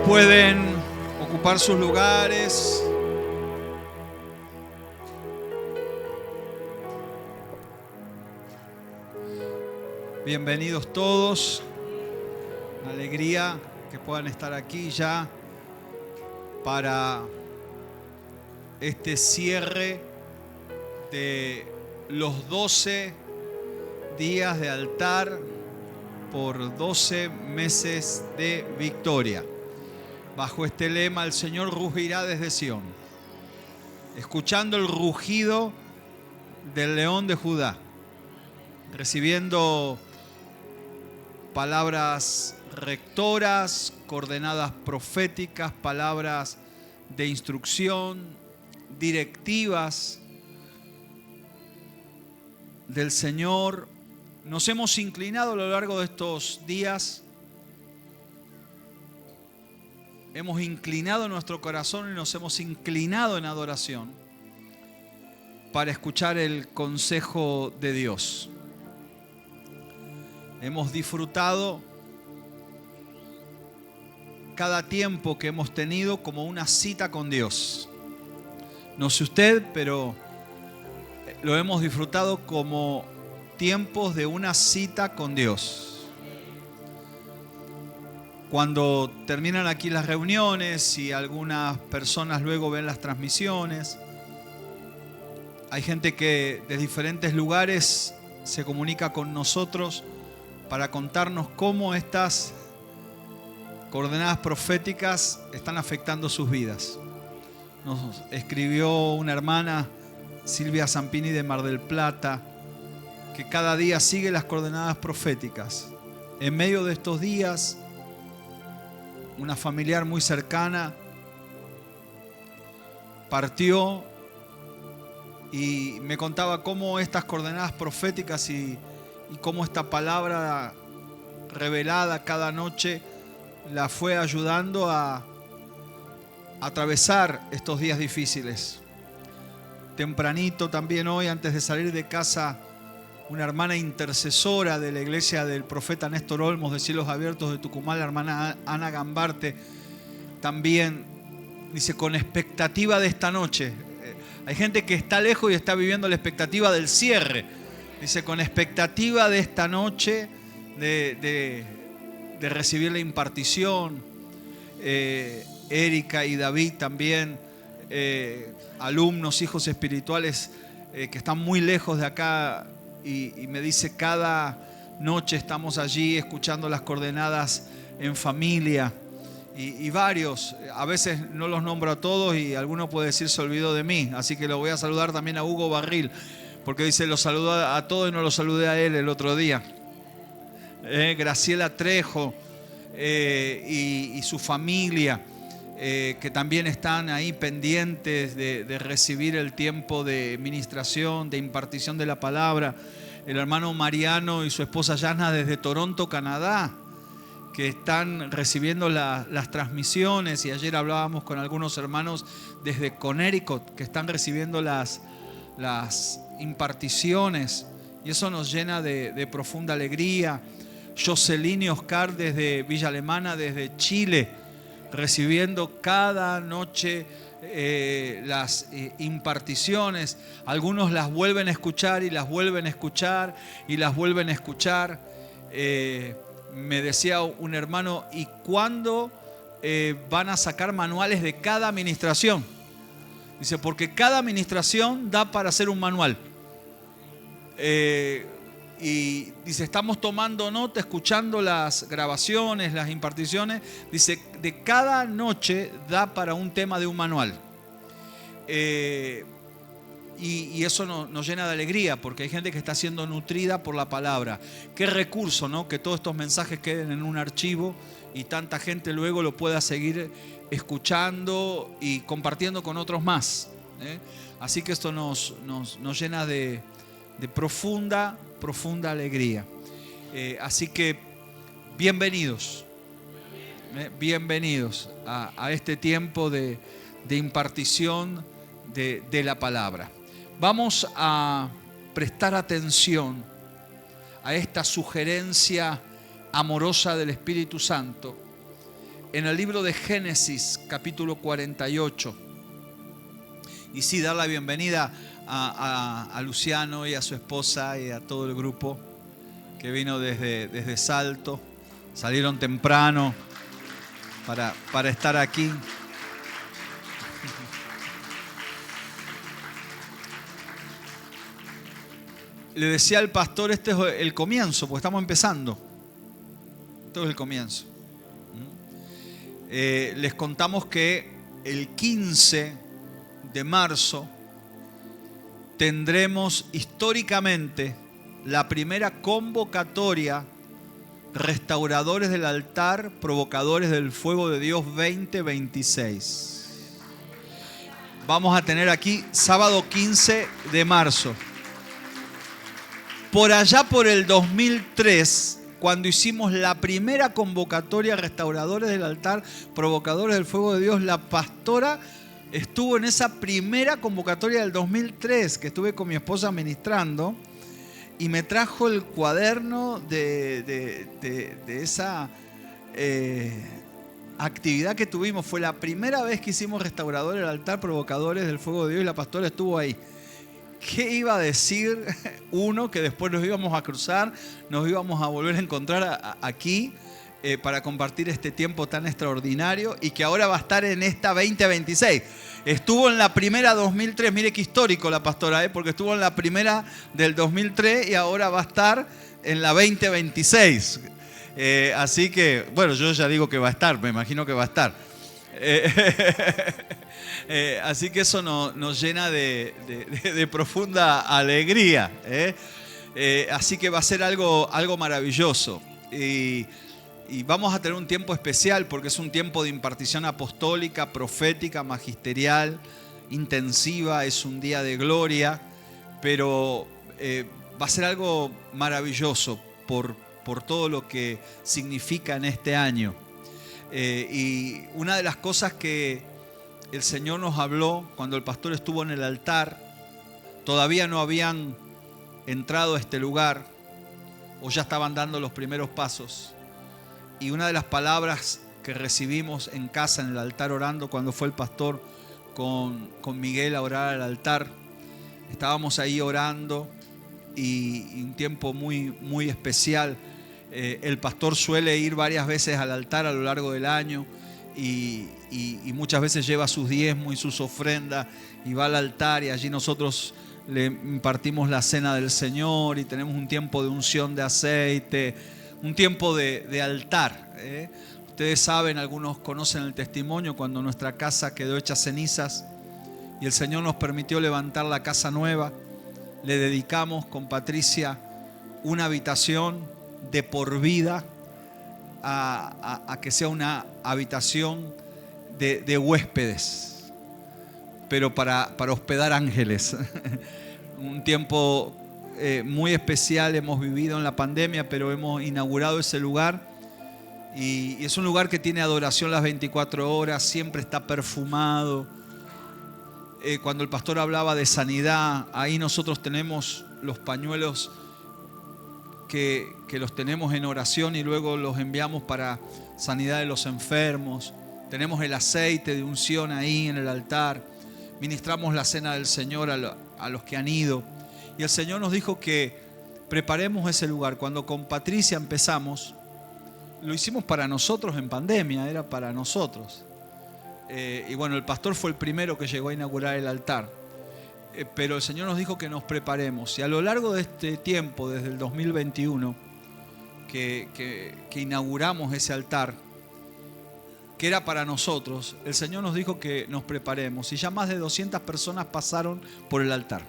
Pueden ocupar sus lugares. Bienvenidos todos. Una alegría que puedan estar aquí ya para este cierre de los 12 días de altar por 12 meses de victoria. Bajo este lema, el Señor rugirá desde Sión, escuchando el rugido del león de Judá, recibiendo palabras rectoras, coordenadas proféticas, palabras de instrucción, directivas del Señor. Nos hemos inclinado a lo largo de estos días. Hemos inclinado nuestro corazón y nos hemos inclinado en adoración para escuchar el consejo de Dios. Hemos disfrutado cada tiempo que hemos tenido como una cita con Dios. No sé usted, pero lo hemos disfrutado como tiempos de una cita con Dios. Cuando terminan aquí las reuniones y algunas personas luego ven las transmisiones, hay gente que de diferentes lugares se comunica con nosotros para contarnos cómo estas coordenadas proféticas están afectando sus vidas. Nos escribió una hermana, Silvia Zampini de Mar del Plata, que cada día sigue las coordenadas proféticas. En medio de estos días, una familiar muy cercana partió y me contaba cómo estas coordenadas proféticas y cómo esta palabra revelada cada noche la fue ayudando a atravesar estos días difíciles. Tempranito también hoy, antes de salir de casa, una hermana intercesora de la iglesia del profeta Néstor Olmos de Cielos Abiertos de Tucumán, la hermana Ana Gambarte, también dice, con expectativa de esta noche. Hay gente que está lejos y está viviendo la expectativa del cierre. Dice, con expectativa de esta noche de recibir la impartición. Erika y David también, alumnos, hijos espirituales que están muy lejos de acá. Y me dice, cada noche estamos allí escuchando las coordenadas en familia. Y varios, a veces no los nombro a todos y alguno puede decir se olvidó de mí. Así que lo voy a saludar también a Hugo Barril, porque dice, lo saludó a todos y no lo saludé a él el otro día. Graciela Trejo y su familia, que también están ahí pendientes de recibir el tiempo de ministración, de impartición de la palabra. El hermano Mariano y su esposa Yana desde Toronto, Canadá, que están recibiendo las transmisiones, y ayer hablábamos con algunos hermanos desde Connecticut que están recibiendo las imparticiones, y eso nos llena de profunda alegría. Jocelyn y Oscar desde Villa Alemana, desde Chile, recibiendo cada noche las imparticiones. Algunos las vuelven a escuchar y las vuelven a escuchar y las vuelven a escuchar. Me decía un hermano, ¿y cuándo van a sacar manuales de cada administración? Dice, porque cada administración da para hacer un manual. Y dice, estamos tomando nota, escuchando las grabaciones, las imparticiones. Dice, de cada noche da para un tema de un manual. Y eso nos llena de alegría, porque hay gente que está siendo nutrida por la palabra. Qué recurso, ¿no? Que todos estos mensajes queden en un archivo y tanta gente luego lo pueda seguir escuchando y compartiendo con otros más. Así que esto nos llena de profunda alegría. Así que bienvenidos a este tiempo de impartición de la palabra. Vamos a prestar atención a esta sugerencia amorosa del Espíritu Santo en el libro de Génesis, capítulo 48. Y sí, dar la bienvenida a Luciano y a su esposa y a todo el grupo que vino desde Salto. Salieron temprano para estar aquí. Le decía al pastor, este es el comienzo, porque estamos empezando. Esto es el comienzo. Les contamos que el 15 de marzo tendremos históricamente la primera convocatoria Restauradores del Altar, Provocadores del Fuego de Dios 2026. Vamos a tener aquí sábado 15 de marzo. Por allá por el 2003, cuando hicimos la primera convocatoria Restauradores del Altar, Provocadores del Fuego de Dios, la pastora estuvo en esa primera convocatoria del 2003, que estuve con mi esposa ministrando, y me trajo el cuaderno de esa actividad que tuvimos. Fue la primera vez que hicimos Restauradores del Altar, Provocadores del Fuego de Dios, y la pastora estuvo ahí. ¿Qué iba a decir uno? Que después nos íbamos a cruzar, nos íbamos a volver a encontrar aquí para compartir este tiempo tan extraordinario y que ahora va a estar en esta 2026. Estuvo en la primera 2003, mire qué histórico la pastora, porque estuvo en la primera del 2003 y ahora va a estar en la 2026. Así que, bueno, yo ya digo que va a estar, me imagino que va a estar. Así que eso nos llena de profunda alegría. Así que va a ser algo maravilloso. Y vamos a tener un tiempo especial porque es un tiempo de impartición apostólica, profética, magisterial, intensiva. Es un día de gloria, pero va a ser algo maravilloso por todo lo que significa en este año. Y una de las cosas que el Señor nos habló cuando el pastor estuvo en el altar, todavía no habían entrado a este lugar o ya estaban dando los primeros pasos. Y una de las palabras que recibimos en casa, en el altar orando, cuando fue el pastor con Miguel a orar al altar, estábamos ahí orando y un tiempo muy, muy especial. El pastor suele ir varias veces al altar a lo largo del año y muchas veces lleva sus diezmos y sus ofrendas y va al altar, y allí nosotros le impartimos la cena del Señor y tenemos un tiempo de unción de aceite, un tiempo de altar. Ustedes saben, algunos conocen el testimonio, cuando nuestra casa quedó hecha cenizas y el Señor nos permitió levantar la casa nueva, le dedicamos con Patricia una habitación de por vida a que sea una habitación de huéspedes, pero para hospedar ángeles. Un tiempo muy especial hemos vivido en la pandemia, pero hemos inaugurado ese lugar y es un lugar que tiene adoración las 24 horas, siempre está perfumado. Cuando el pastor hablaba de sanidad, ahí nosotros tenemos los pañuelos que los tenemos en oración y luego los enviamos para sanidad de los enfermos. Tenemos el aceite de unción ahí en el altar. Ministramos la cena del Señor a los que han ido. Y el Señor nos dijo que preparemos ese lugar. Cuando con Patricia empezamos, lo hicimos para nosotros en pandemia, era para nosotros. Y bueno, el pastor fue el primero que llegó a inaugurar el altar. Pero el Señor nos dijo que nos preparemos. Y a lo largo de este tiempo, desde el 2021, que inauguramos ese altar, que era para nosotros, el Señor nos dijo que nos preparemos. Y ya más de 200 personas pasaron por el altar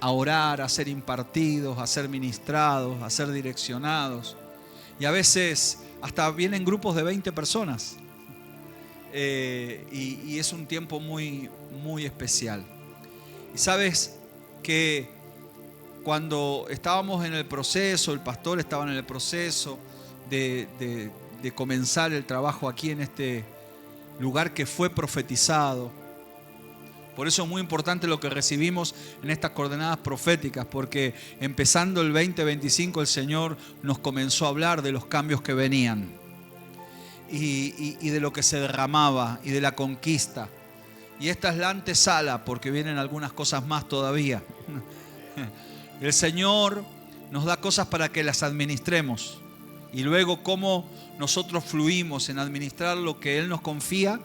a orar, a ser impartidos, a ser ministrados, a ser direccionados. Y a veces hasta vienen grupos de 20 personas. Y es un tiempo muy, muy especial. Y sabes que cuando estábamos en el proceso, el pastor estaba en el proceso de comenzar el trabajo aquí en este lugar que fue profetizado. Por eso es muy importante lo que recibimos en estas coordenadas proféticas, porque empezando el 2025 el Señor nos comenzó a hablar de los cambios que venían. y de lo que se derramaba y de la conquista. Y esta es la antesala, porque vienen algunas cosas más todavía. El Señor nos da cosas para que las administremos. Y luego cómo nosotros fluimos en administrar lo que Él nos confía,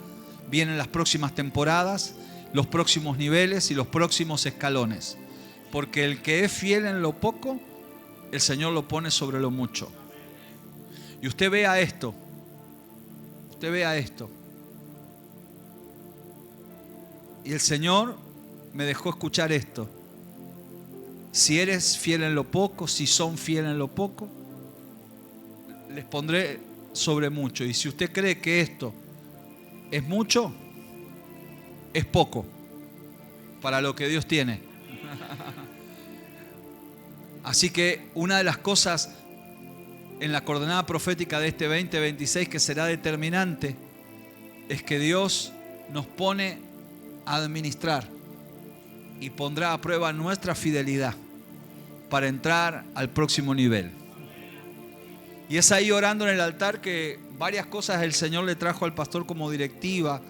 vienen las próximas temporadas, los próximos niveles y los próximos escalones. Porque el que es fiel en lo poco, el Señor lo pone sobre lo mucho. Y usted vea esto. Usted vea esto. Y el Señor me dejó escuchar esto. Si eres fiel en lo poco, si son fieles en lo poco, les pondré sobre mucho. Y si usted cree que esto es mucho, es poco para lo que Dios tiene. Así que una de las cosas en la coordenada profética de este 2026 que será determinante es que Dios nos pone a administrar y pondrá a prueba nuestra fidelidad para entrar al próximo nivel. Y es ahí orando en el altar que varias cosas el Señor le trajo al pastor como directiva,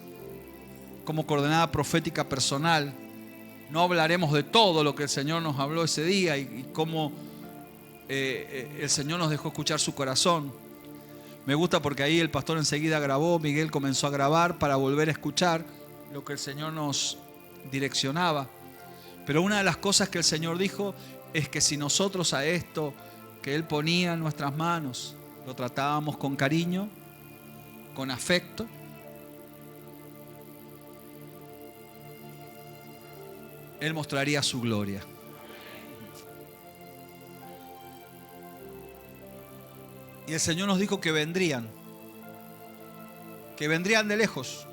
como coordenada profética personal. No hablaremos de todo lo que el Señor nos habló ese día y cómo el Señor nos dejó escuchar su corazón. Me gusta porque ahí el pastor enseguida grabó, Miguel comenzó a grabar para volver a escuchar lo que el Señor nos direccionaba. Pero una de las cosas que el Señor dijo es que si nosotros a esto que Él ponía en nuestras manos lo tratábamos con cariño, con afecto, Él mostraría su gloria. Y el Señor nos dijo que vendrían de lejos,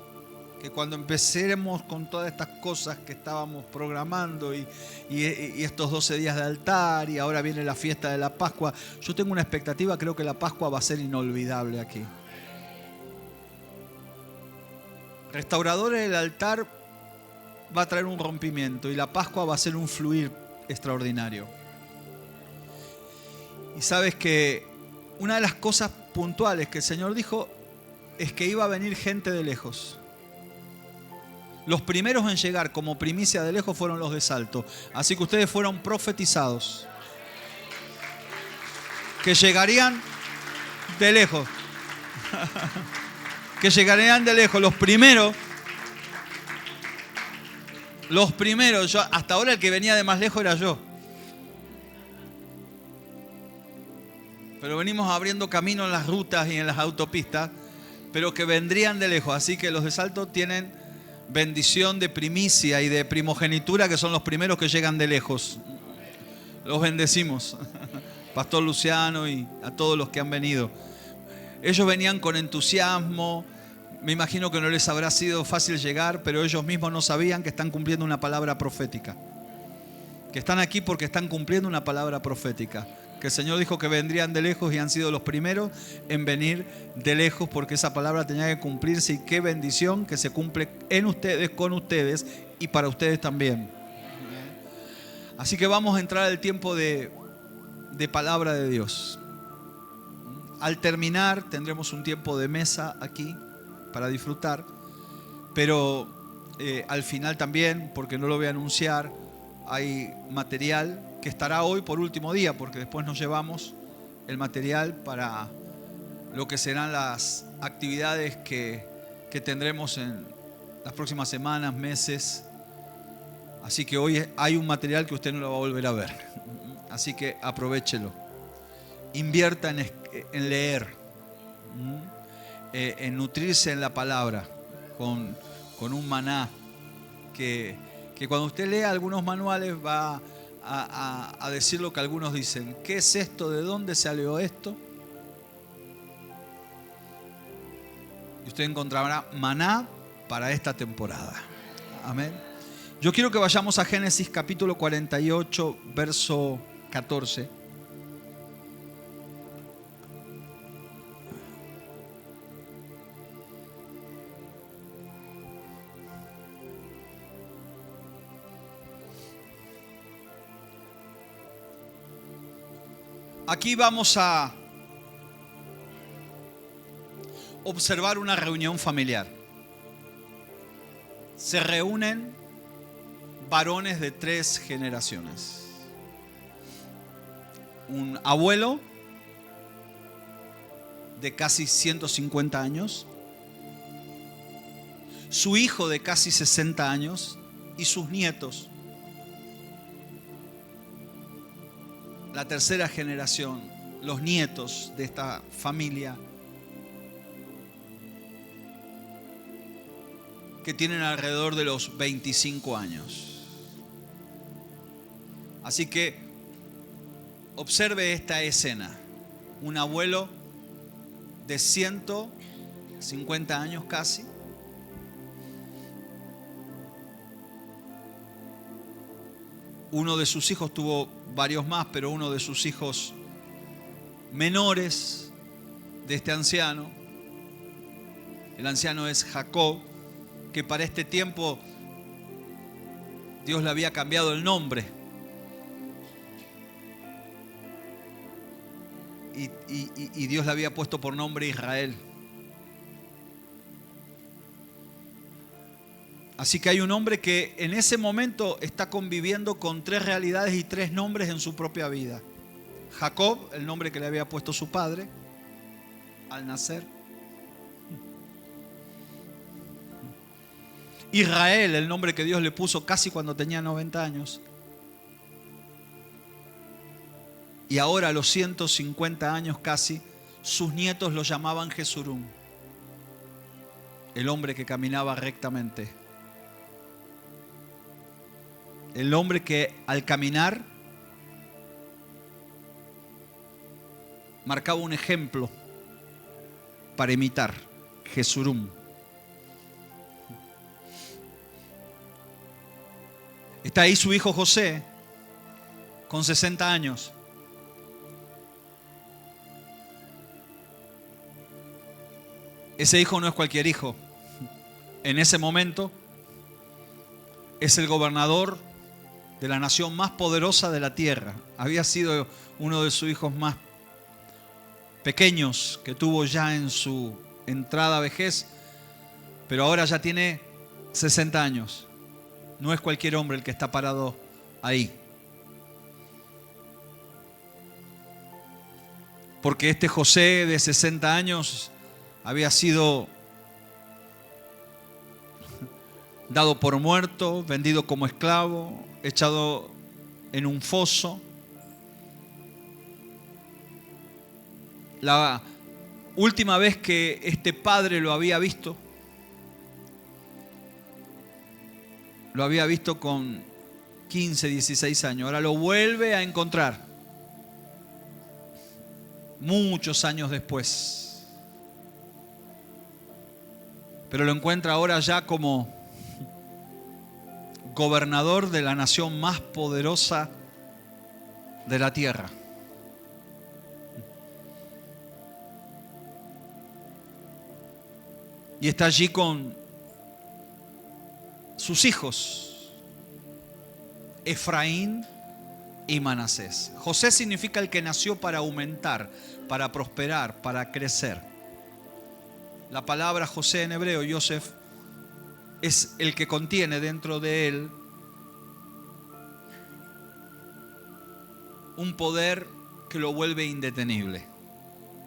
que cuando empecemos con todas estas cosas que estábamos programando y estos 12 días de altar y ahora viene la fiesta de la Pascua, yo tengo una expectativa, creo que la Pascua va a ser inolvidable aquí. Restauradores del altar va a traer un rompimiento y la Pascua va a ser un fluir extraordinario. Y sabes que una de las cosas puntuales que el Señor dijo es que iba a venir gente de lejos. Los primeros en llegar como primicia de lejos fueron los de Salto. Así que ustedes fueron profetizados. Que llegarían de lejos. Que llegarían de lejos. Los primeros. Yo, hasta ahora el que venía de más lejos era yo. Pero venimos abriendo camino en las rutas y en las autopistas. Pero que vendrían de lejos. Así que los de Salto tienen bendición de primicia y de primogenitura, que son los primeros que llegan de lejos. Los bendecimos. Pastor Luciano y a todos los que han venido. Ellos venían con entusiasmo. Me imagino que no les habrá sido fácil llegar, pero ellos mismos no sabían que están cumpliendo una palabra profética. Que están aquí porque están cumpliendo una palabra profética. Que el Señor dijo que vendrían de lejos y han sido los primeros en venir de lejos porque esa palabra tenía que cumplirse. Y qué bendición que se cumple en ustedes, con ustedes y para ustedes también. Así que vamos a entrar al tiempo de palabra de Dios. Al terminar tendremos un tiempo de mesa aquí para disfrutar. Pero al final también, porque no lo voy a anunciar, hay material que estará hoy por último día, porque después nos llevamos el material para lo que serán las actividades que tendremos en las próximas semanas, meses. Así que hoy hay un material que usted no lo va a volver a ver. Así que aprovéchelo. Invierta en leer, en nutrirse en la palabra, con un maná que cuando usted lea algunos manuales va a decir lo que algunos dicen. ¿Qué es esto? ¿De dónde salió esto? Y usted encontrará maná para esta temporada. Amén. Yo quiero que vayamos a Génesis capítulo 48, verso 14. Aquí vamos a observar una reunión familiar. Se reúnen varones de 3 generaciones. Un abuelo de casi 150 años, su hijo de casi 60 años y sus nietos. La tercera generación, los nietos de esta familia, que tienen alrededor de los 25 años. Así que observe esta escena. Un abuelo de 150 años casi, uno de sus hijos, tuvo varios más, pero uno de sus hijos menores de este anciano, el anciano es Jacob, que para este tiempo Dios le había cambiado el nombre. Y Dios le había puesto por nombre Israel. Así que hay un hombre que en ese momento está conviviendo con 3 realidades y 3 nombres en su propia vida. Jacob, el nombre que le había puesto su padre al nacer. Israel, el nombre que Dios le puso casi cuando tenía 90 años. Y ahora a los 150 años casi, sus nietos lo llamaban Jesurún, el hombre que caminaba rectamente. El hombre que al caminar marcaba un ejemplo para imitar, Jesurún. Está ahí su hijo José, con 60 años. Ese hijo no es cualquier hijo. En ese momento es el gobernador de la nación más poderosa de la tierra. Había sido uno de sus hijos más pequeños que tuvo ya en su entrada a vejez, pero ahora ya tiene 60 años. No es cualquier hombre el que está parado ahí. Porque este José de 60 años había sido dado por muerto, vendido como esclavo, echado en un foso. La última vez que este padre lo había visto con 15, 16 años. Ahora lo vuelve a encontrar muchos años después. Pero lo encuentra ahora ya como gobernador de la nación más poderosa de la tierra. Y está allí con sus hijos, Efraín y Manasés. José significa el que nació para aumentar, para prosperar, para crecer. La palabra José en hebreo, Yosef, es el que contiene dentro de él un poder que lo vuelve indetenible.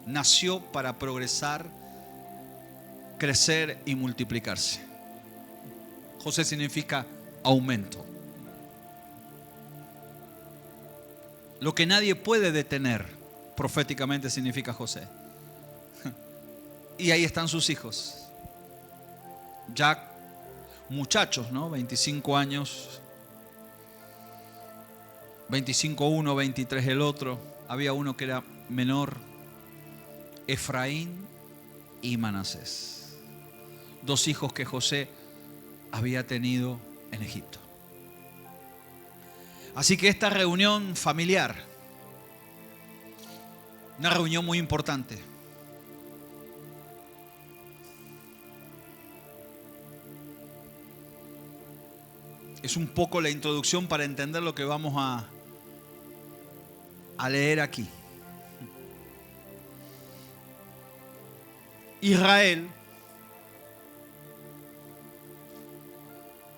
Nació para progresar, crecer y multiplicarse. José significa aumento. Lo que nadie puede detener, proféticamente significa José. Y ahí están sus hijos. Ya muchachos, ¿no? 25 años. 25 uno, 23 el otro. Había uno que era menor. Efraín y Manasés. 2 hijos que José había tenido en Egipto. Así que esta reunión familiar, una reunión muy importante. Es un poco la introducción para entender lo que vamos a leer aquí. Israel,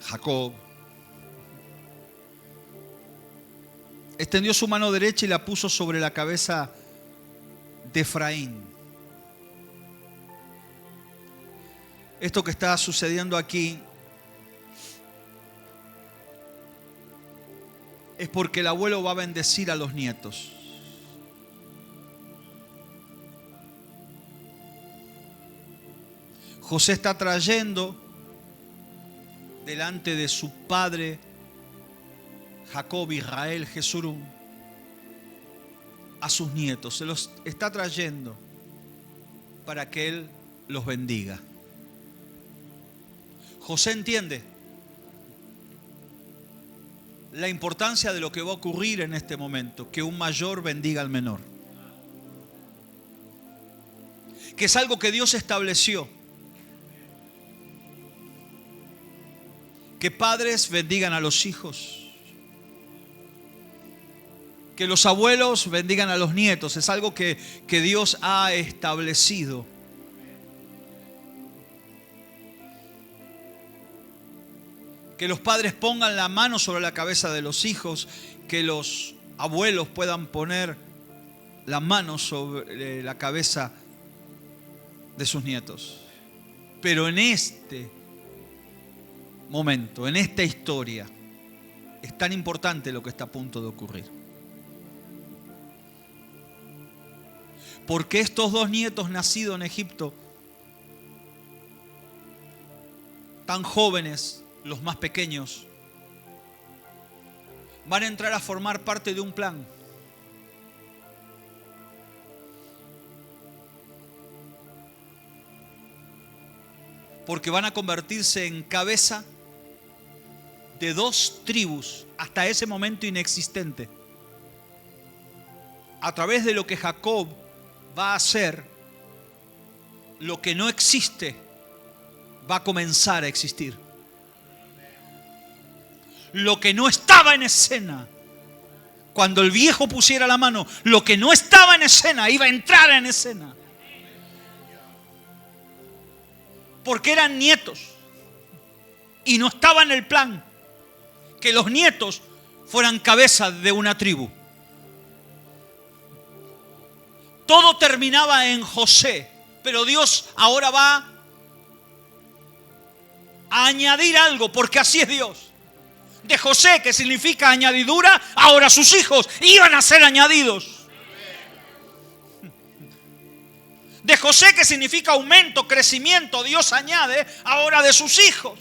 Jacob, extendió su mano derecha y la puso sobre la cabeza de Efraín. Esto que está sucediendo aquí es porque el abuelo va a bendecir a los nietos. José está trayendo delante de su padre Jacob, Israel, Jesurún, a sus nietos. Se los está trayendo para que él los bendiga. José entiende la importancia de lo que va a ocurrir en este momento, que un mayor bendiga al menor, que es algo que Dios estableció, que padres bendigan a los hijos, que los abuelos bendigan a los nietos. Es algo que Dios ha establecido. Que los padres pongan la mano sobre la cabeza de los hijos, que los abuelos puedan poner la mano sobre la cabeza de sus nietos. Pero en este momento, en esta historia, es tan importante lo que está a punto de ocurrir. Porque estos dos nietos nacidos en Egipto, tan jóvenes, los más pequeños, van a entrar a formar parte de un plan. Porque van a convertirse en cabeza de dos tribus hasta ese momento inexistente. A través de lo que Jacob va a hacer, lo que no existe va a comenzar a existir. Lo que no estaba en escena, cuando el viejo pusiera la mano, lo que no estaba en escena iba a entrar en escena. Porque eran nietos y no estaba en el plan que los nietos fueran cabeza de una tribu. Todo terminaba en José, pero Dios ahora va a añadir algo, porque así es Dios. De José, que significa añadidura, ahora sus hijos iban a ser añadidos. De José, que significa aumento, crecimiento, Dios añade ahora de sus hijos.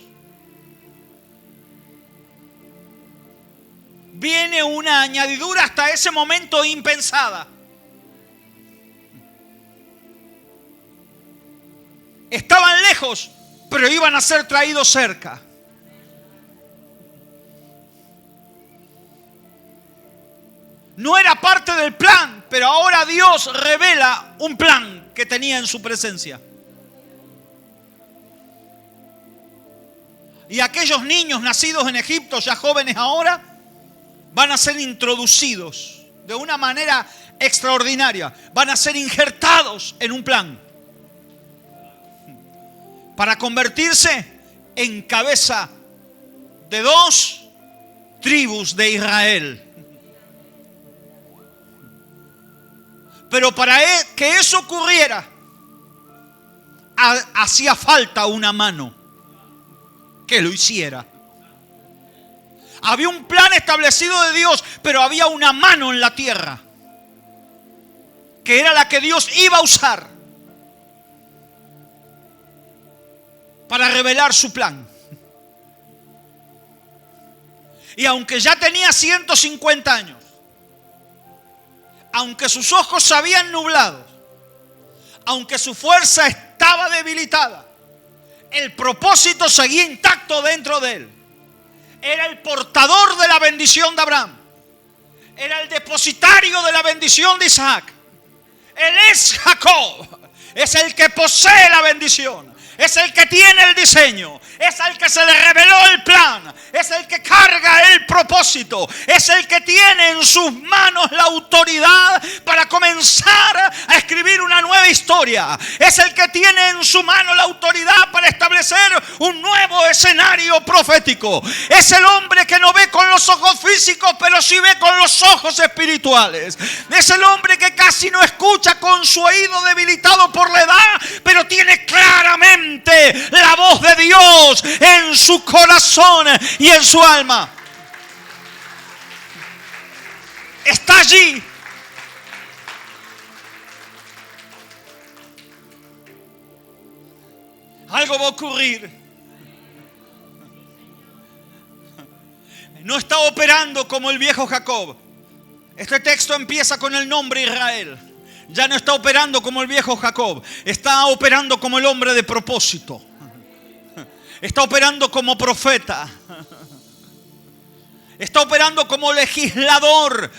Viene una añadidura hasta ese momento impensada. Estaban lejos, pero iban a ser traídos cerca. No era parte del plan, pero ahora Dios revela un plan que tenía en su presencia. Y aquellos niños nacidos en Egipto, ya jóvenes ahora, van a ser introducidos de una manera extraordinaria. Van a ser injertados en un plan para convertirse en cabeza de dos tribus de Israel. Pero para que eso ocurriera, hacía falta una mano que lo hiciera. Había un plan establecido de Dios, pero había una mano en la tierra que era la que Dios iba a usar para revelar su plan. Y aunque ya tenía 150 años, aunque sus ojos se habían nublado, aunque su fuerza estaba debilitada, el propósito seguía intacto dentro de él. Era el portador de la bendición de Abraham. Era el depositario de la bendición de Isaac. Él es Jacob. Es el que posee la bendición. Es el que tiene el diseño, es el que se le reveló el plan, es el que carga el propósito, es el que tiene en sus manos la autoridad para comenzar a escribir una nueva historia. Es el que tiene en su mano la autoridad para establecer un nuevo escenario profético. Es el hombre que no ve con los ojos físicos, pero sí ve con los ojos espirituales. Es el hombre que casi no escucha con su oído debilitado por la edad, pero tiene claramente la voz de Dios en su corazón y en su alma. Está allí. Algo va a ocurrir. No está operando como el viejo Jacob. Este texto empieza con el nombre Israel. Ya no está operando como el viejo Jacob. Está operando como el hombre de propósito. Está operando como profeta. Está operando como legislador,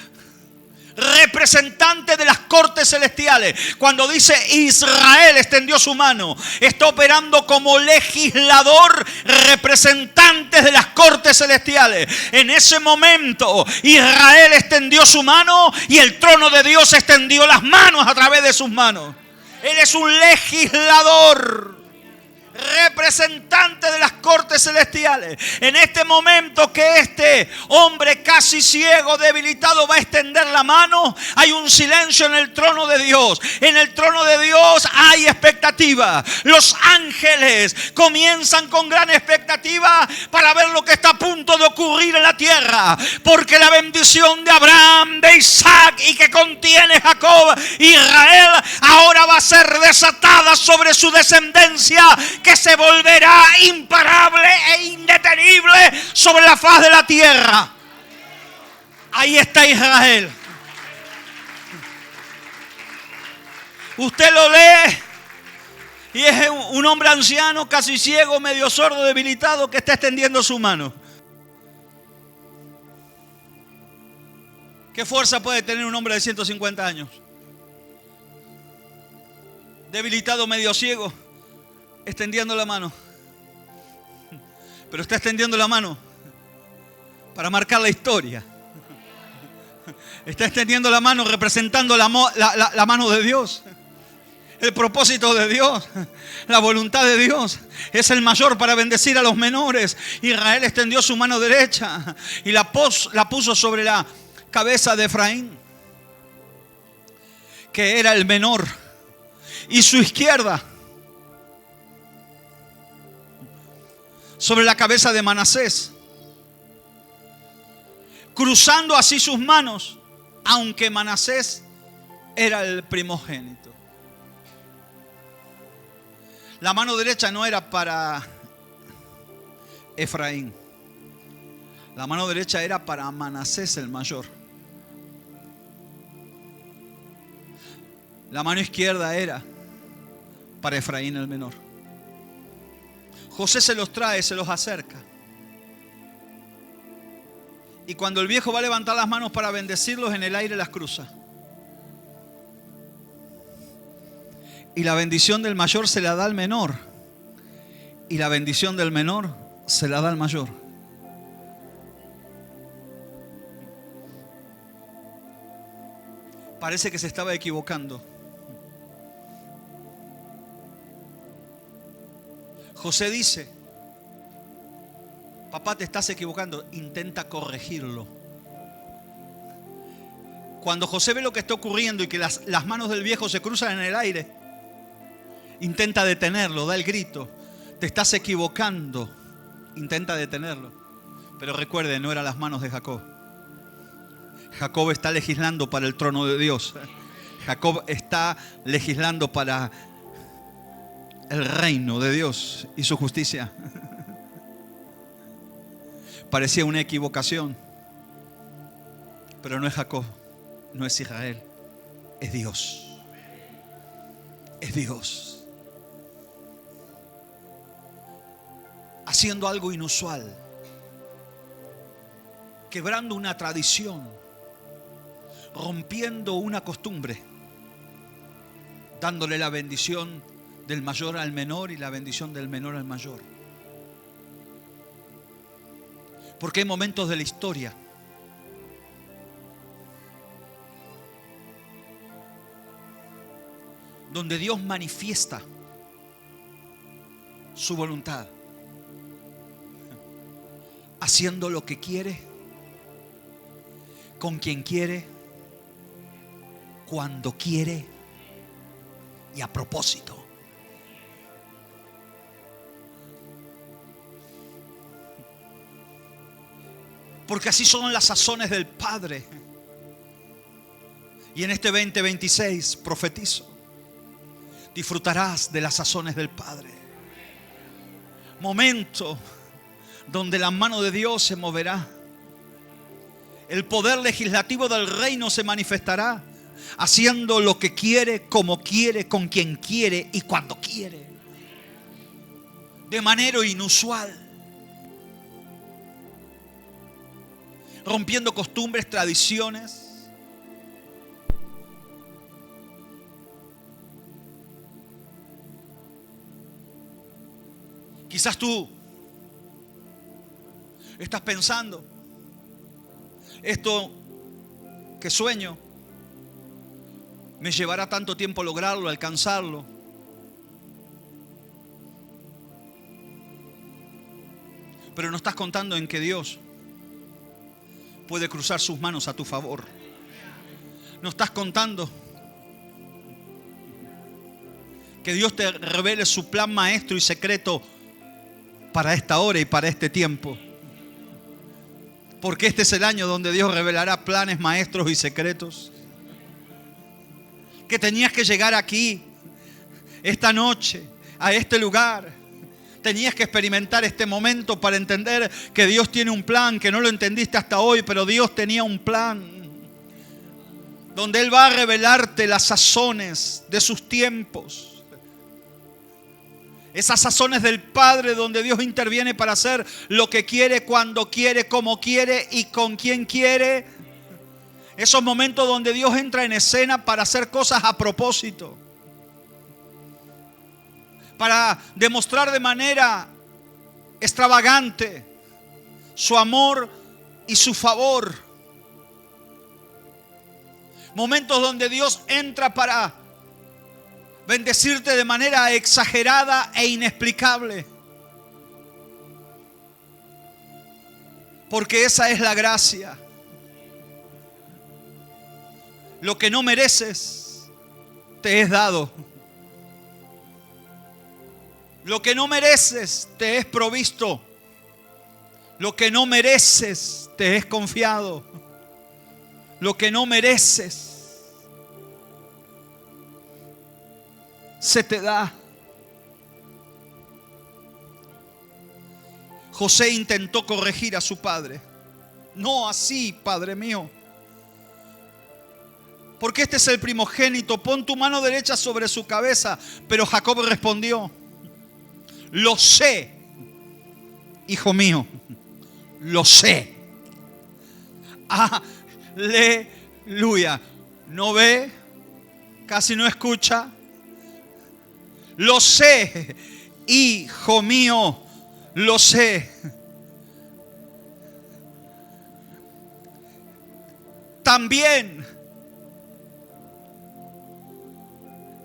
representante de las cortes celestiales. Cuando dice Israel extendió su mano, está operando como legislador, representante de las cortes celestiales. En ese momento Israel extendió su mano y el trono de Dios extendió las manos a través de sus manos. Él es un legislador, representante de las cortes celestiales. En este momento que este hombre casi ciego, debilitado, va a extender la mano, hay un silencio en el trono de Dios. En el trono de Dios hay expectativa. Los ángeles comienzan con gran expectativa para ver lo que está a punto de ocurrir en la tierra, porque la bendición de Abraham, de Isaac y que contiene Jacob, Israel, ahora va a ser desatada sobre su descendencia, que se volverá imparable e indetenible sobre la faz de la tierra. Ahí está Israel. Usted lo lee y es un hombre anciano, casi ciego, medio sordo, debilitado, que está extendiendo su mano. ¿Qué fuerza puede tener un hombre de 150 años? Debilitado, medio ciego, extendiendo la mano. Pero está extendiendo la mano para marcar la historia. Está extendiendo la mano representando la mano de Dios. El propósito de Dios, la voluntad de Dios. Es el mayor para bendecir a los menores. Israel extendió su mano derecha y la puso sobre la cabeza de Efraín, que era el menor, y su izquierda sobre la cabeza de Manasés, cruzando así sus manos, aunque Manasés era el primogénito. La mano derecha no era para Efraín, la mano derecha era para Manasés el mayor. La mano izquierda era para Efraín el menor. José se los trae, se los acerca. Y cuando el viejo va a levantar las manos para bendecirlos, en el aire las cruza. Y la bendición del mayor se la da al menor. Y la bendición del menor se la da al mayor. Parece que se estaba equivocando. José dice: papá, te estás equivocando, intenta corregirlo. Cuando José ve lo que está ocurriendo y que las manos del viejo se cruzan en el aire, intenta detenerlo, da el grito: te estás equivocando, intenta detenerlo. Pero recuerde, no eran las manos de Jacob. Jacob está legislando para el trono de Dios. Jacob está legislando para el reino de Dios y su justicia. Parecía una equivocación, pero no es Jacob, no es Israel, es Dios. Es Dios haciendo algo inusual, quebrando una tradición, rompiendo una costumbre, dándole la bendición del mayor al menor y la bendición del menor al mayor. Porque hay momentos de la historia donde Dios manifiesta su voluntad, haciendo lo que quiere, con quien quiere, cuando quiere y a propósito. Porque así son las sazones del Padre. Y en este 2026 profetizo: disfrutarás de las sazones del Padre. Momento donde la mano de Dios se moverá. El poder legislativo del reino se manifestará, haciendo lo que quiere, como quiere, con quien quiere y cuando quiere. De manera inusual. Rompiendo costumbres, tradiciones. Quizás tú estás pensando: esto que sueño me llevará tanto tiempo lograrlo, alcanzarlo. Pero no estás contando en que Dios puede cruzar sus manos a tu favor. No estás contando que Dios te revele su plan maestro y secreto para esta hora y para este tiempo. Porque este es el año donde Dios revelará planes maestros y secretos. Que tenías que llegar aquí, esta noche, a este lugar. Tenías que experimentar este momento para entender que Dios tiene un plan, que no lo entendiste hasta hoy, pero Dios tenía un plan. Donde Él va a revelarte las sazones de sus tiempos. Esas sazones del Padre donde Dios interviene para hacer lo que quiere, cuando quiere, como quiere y con quien quiere. Esos momentos donde Dios entra en escena para hacer cosas a propósito. Para demostrar de manera extravagante su amor y su favor. Momentos donde Dios entra para bendecirte de manera exagerada e inexplicable. Porque esa es la gracia. Lo que no mereces te es dado. Lo que no mereces te es provisto. Lo que no mereces te es confiado. Lo que no mereces se te da. José intentó corregir a su padre. No así, padre mío. Porque este es el primogénito. Pon tu mano derecha sobre su cabeza. Pero Jacob respondió: lo sé, hijo mío, lo sé. Aleluya. No ve, casi no escucha. Lo sé, hijo mío, lo sé. También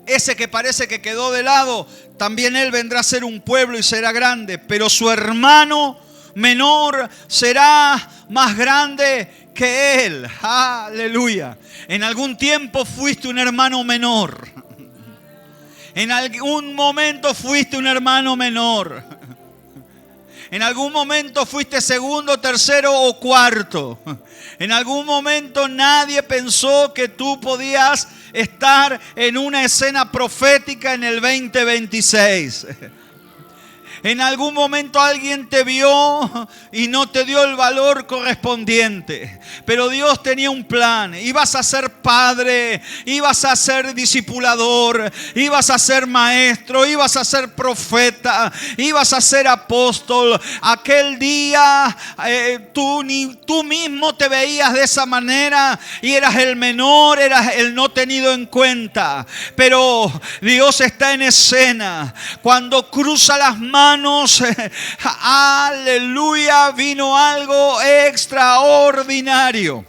ese que parece que quedó de lado, también él vendrá a ser un pueblo y será grande, pero su hermano menor será más grande que él. Aleluya. En algún tiempo fuiste un hermano menor. En algún momento fuiste un hermano menor. En algún momento fuiste segundo, tercero o cuarto. En algún momento nadie pensó que tú podías estar en una escena profética en el 2026. En algún momento alguien te vio y no te dio el valor correspondiente. Pero Dios tenía un plan. Ibas a ser padre, ibas a ser discipulador, ibas a ser maestro, ibas a ser profeta, ibas a ser apóstol. Aquel día tú mismo te veías de esa manera y eras el menor, eras el no tenido en cuenta. Pero Dios está en escena. Cuando cruza las manos, aleluya, vino algo extraordinario.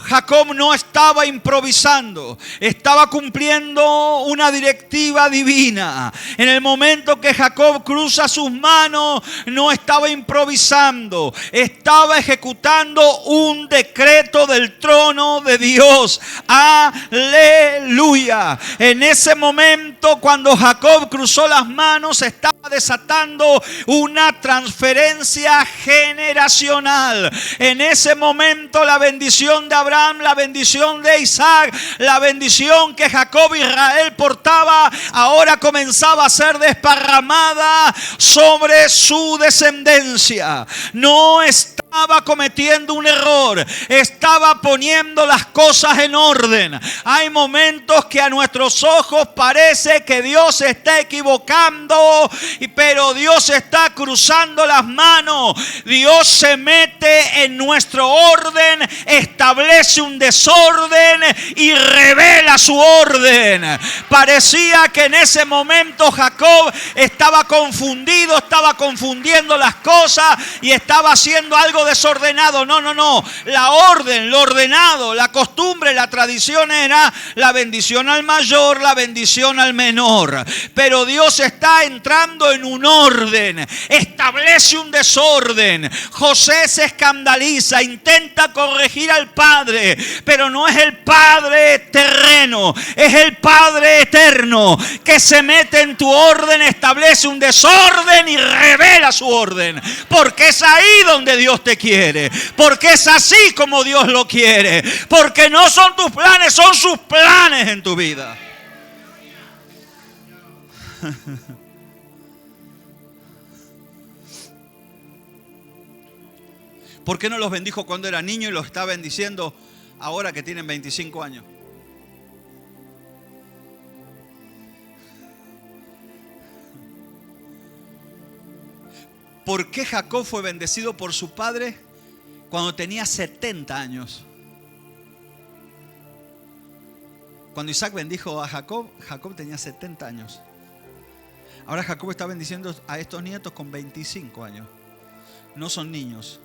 Jacob no estaba improvisando, estaba cumpliendo una directiva divina. En el momento que Jacob cruza sus manos, no estaba improvisando, estaba ejecutando un decreto del trono de Dios. Aleluya. En ese momento, cuando Jacob cruzó las manos, estaba desatando una transferencia generacional. En ese momento, la bendición de Abraham, la bendición de Isaac, la bendición que Jacob Israel portaba, ahora comenzaba a ser desparramada sobre su descendencia. No estaba cometiendo un error, estaba poniendo las cosas en orden. Hay momentos que a nuestros ojos parece que Dios se está equivocando, pero Dios está cruzando las manos. Dios se mete en nuestro orden, establece un desorden y revela su orden. Parecía que en ese momento Jacob estaba confundido, estaba confundiendo las cosas y estaba haciendo algo desordenado. No. La orden, lo ordenado, la costumbre, la tradición era la bendición al mayor, la bendición al menor. Pero Dios está entrando en un orden, establece un desorden. José se escandaliza, intenta corregir al padre, pero no es el padre terreno, es el Padre eterno que se mete en tu orden, establece un desorden y revela su orden. Porque es ahí donde Dios te quiere, porque es así como Dios lo quiere, porque no son tus planes, son sus planes en tu vida. ¿Por qué no los bendijo cuando era niño y los está bendiciendo ahora que tienen 25 años? ¿Por qué Jacob fue bendecido por su padre cuando tenía 70 años? Cuando Isaac bendijo a Jacob, Jacob tenía 70 años. Ahora Jacob está bendiciendo a estos nietos con 25 años. No son niños.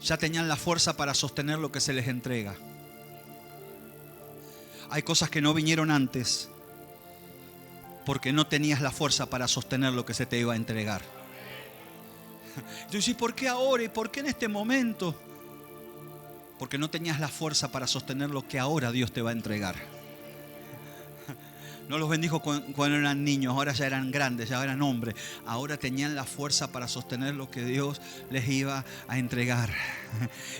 Ya tenían la fuerza para sostener lo que se les entrega. Hay cosas que no vinieron antes porque no tenías la fuerza para sostener lo que se te iba a entregar. Tú dices, ¿por qué ahora y por qué en este momento? Porque no tenías la fuerza para sostener lo que ahora Dios te va a entregar. No los bendijo cuando eran niños, ahora ya eran grandes, ya eran hombres. Ahora tenían la fuerza para sostener lo que Dios les iba a entregar.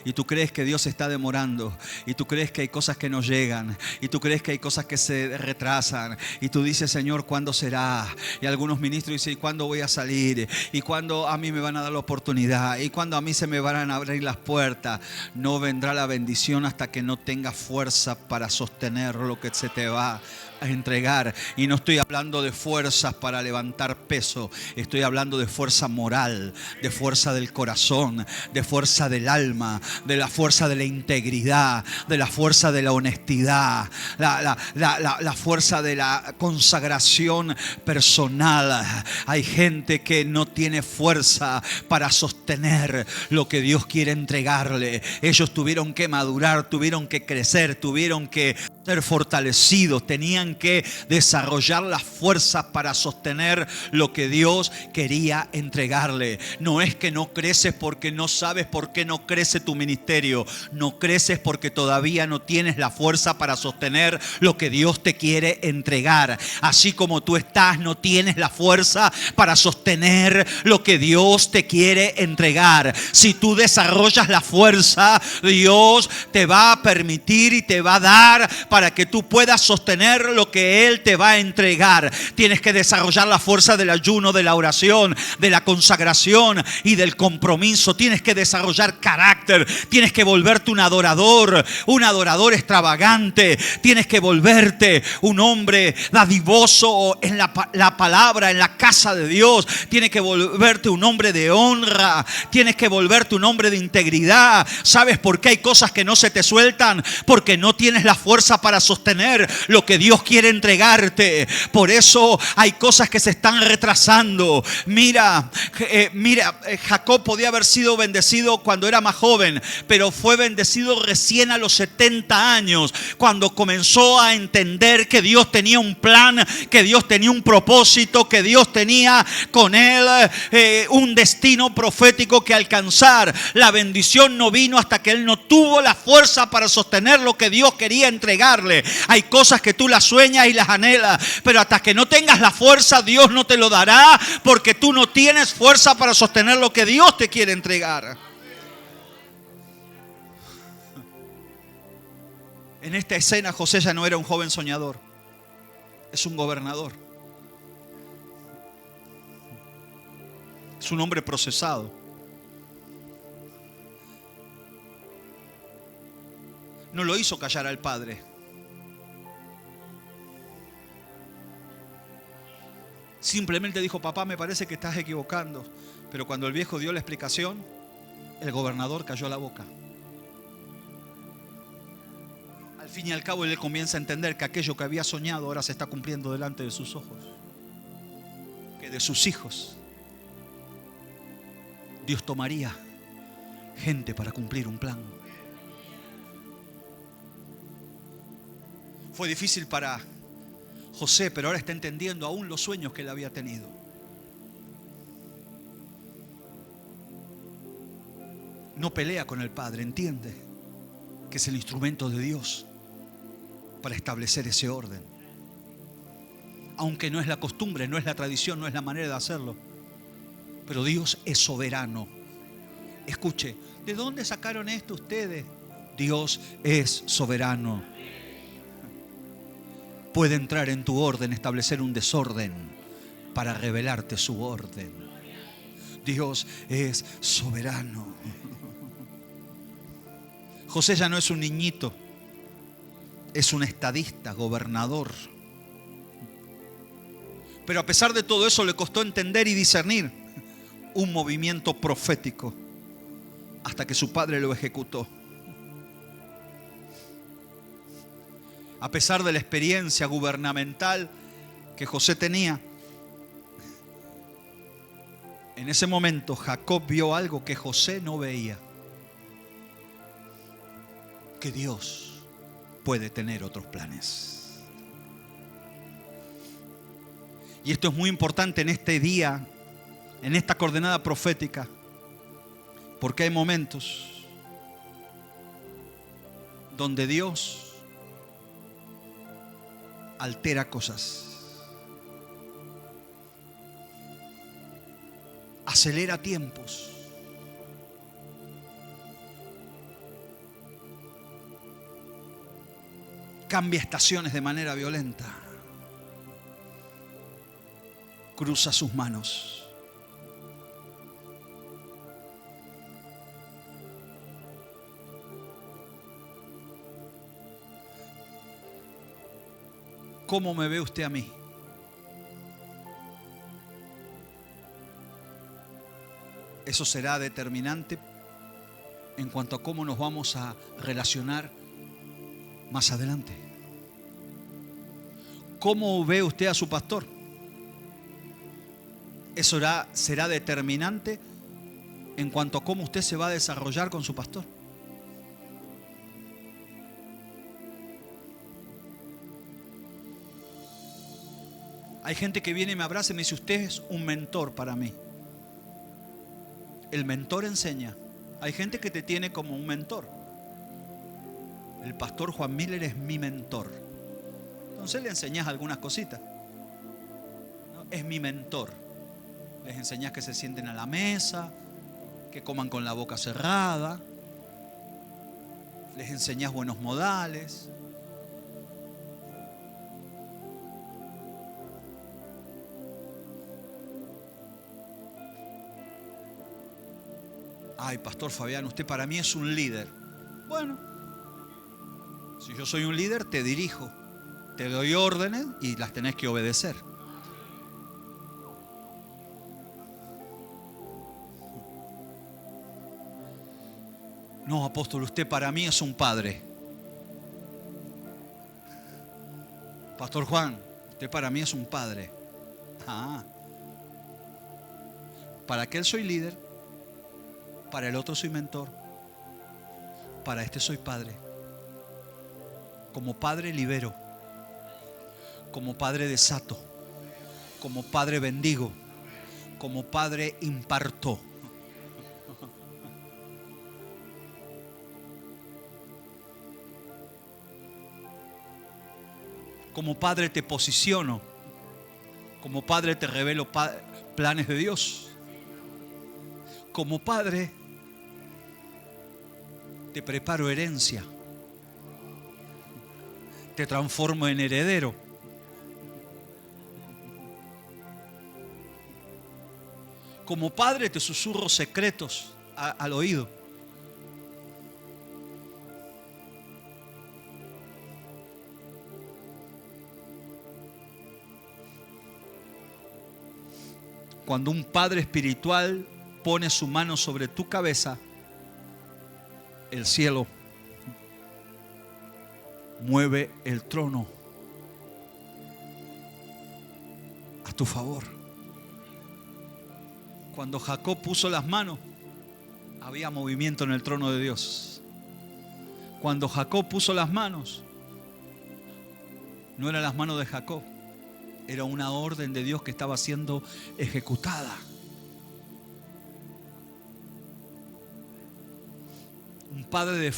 Y tú crees que Dios se está demorando. Y tú crees que hay cosas que no llegan. Y tú crees que hay cosas que se retrasan. Y tú dices, Señor, ¿cuándo será? Y algunos ministros dicen, ¿y cuándo voy a salir? ¿Y cuándo a mí me van a dar la oportunidad? ¿Y cuándo a mí se me van a abrir las puertas? No vendrá la bendición hasta que no tengas fuerza para sostener lo que se te va a entregar. Y no estoy hablando de fuerzas para levantar peso, estoy hablando de fuerza moral, de fuerza del corazón, de fuerza del alma, de la fuerza de la integridad, de la fuerza de la honestidad, la fuerza de la consagración personal. Hay gente que no tiene fuerza para sostener lo que Dios quiere entregarle. Ellos tuvieron que madurar, tuvieron que crecer, tuvieron que ser fortalecidos, tenían que desarrollar las fuerzas para sostener lo que Dios quería entregarle. No es que no creces porque no sabes por qué no crece tu ministerio. No creces porque todavía no tienes la fuerza para sostener lo que Dios te quiere entregar. Así como tú estás, no tienes la fuerza para sostener lo que Dios te quiere entregar. Si tú desarrollas la fuerza, Dios te va a permitir y te va a dar para que tú puedas sostener lo que Él te va a entregar. Tienes que desarrollar la fuerza del ayuno, de la oración, de la consagración y del compromiso. Tienes que desarrollar carácter. Tienes que volverte un adorador extravagante. Tienes que volverte un hombre dadivoso en la palabra, en la casa de Dios. Tienes que volverte un hombre de honra. Tienes que volverte un hombre de integridad. ¿Sabes por qué hay cosas que no se te sueltan? Porque no tienes la fuerza para sostener lo que Dios quiere entregarte. Por eso hay cosas que se están retrasando. Mira, Jacob podía haber sido bendecido cuando era más joven, pero fue bendecido recién a los 70 años, cuando comenzó a entender que Dios tenía un plan, que Dios tenía un propósito, que Dios tenía con él un destino profético que alcanzar. La bendición no vino hasta que él no tuvo la fuerza para sostener lo que Dios quería entregarle. Hay cosas que tú las sueñas y las anhelas, pero hasta que no tengas la fuerza, Dios no te lo dará, porque tú no tienes fuerza para sostener lo que Dios te quiere entregar. En esta escena, José ya no era un joven soñador, es un gobernador. Es un hombre procesado. No lo hizo callar al padre. Simplemente dijo: papá, me parece que estás equivocando. Pero cuando el viejo dio la explicación, el gobernador cayó la boca. Al fin y al cabo, él comienza a entender que aquello que había soñado ahora se está cumpliendo delante de sus ojos. Que de sus hijos Dios tomaría gente para cumplir un plan. Fue difícil para José, pero ahora está entendiendo aún los sueños que él había tenido. No pelea con el padre, entiende que es el instrumento de Dios para establecer ese orden. Aunque no es la costumbre, no es la tradición, no es la manera de hacerlo. Pero Dios es soberano. Escuche, ¿de dónde sacaron esto ustedes? Dios es soberano. Puede entrar en tu orden, establecer un desorden para revelarte su orden. Dios es soberano. José ya no es un niñito, es un estadista, gobernador. Pero a pesar de todo eso le costó entender y discernir un movimiento profético hasta que su padre lo ejecutó. A pesar de la experiencia gubernamental que José tenía, en ese momento Jacob vio algo que José no veía: que Dios puede tener otros planes. Y esto es muy importante en este día, en esta coordenada profética, porque hay momentos donde Dios altera cosas, acelera tiempos, cambia estaciones de manera violenta, cruza sus manos. ¿Cómo me ve usted a mí? Eso será determinante en cuanto a cómo nos vamos a relacionar más adelante. ¿Cómo ve usted a su pastor? Eso será determinante en cuanto a cómo usted se va a desarrollar con su pastor. Hay gente que viene y me abraza y me dice: usted es un mentor para mí. El mentor enseña. Hay gente que te tiene como un mentor. El pastor Juan Miller es mi mentor. Entonces le enseñas algunas cositas. ¿No? Es mi mentor. Les enseñas que se sienten a la mesa, que coman con la boca cerrada. Les enseñas buenos modales. Ay, Pastor Fabián, usted para mí es un líder. Bueno, si yo soy un líder, te dirijo, te doy órdenes y las tenés que obedecer. No, apóstol, usted para mí es un padre. Pastor Juan, usted para mí es un padre. Ah, para aquel soy líder, para el otro soy mentor, para este soy padre. Como padre libero, como padre desato, como padre bendigo, como padre imparto. Como padre te posiciono, como padre te revelo planes de Dios. Como padre te preparo herencia, te transformo en heredero. Como padre te susurro secretos al oído. Cuando un padre espiritual pone su mano sobre tu cabeza, el cielo mueve el trono a tu favor. Cuando Jacob puso las manos, había movimiento en el trono de Dios. Cuando Jacob puso las manos, no eran las manos de Jacob, era una orden de Dios que estaba siendo ejecutada. Un padre de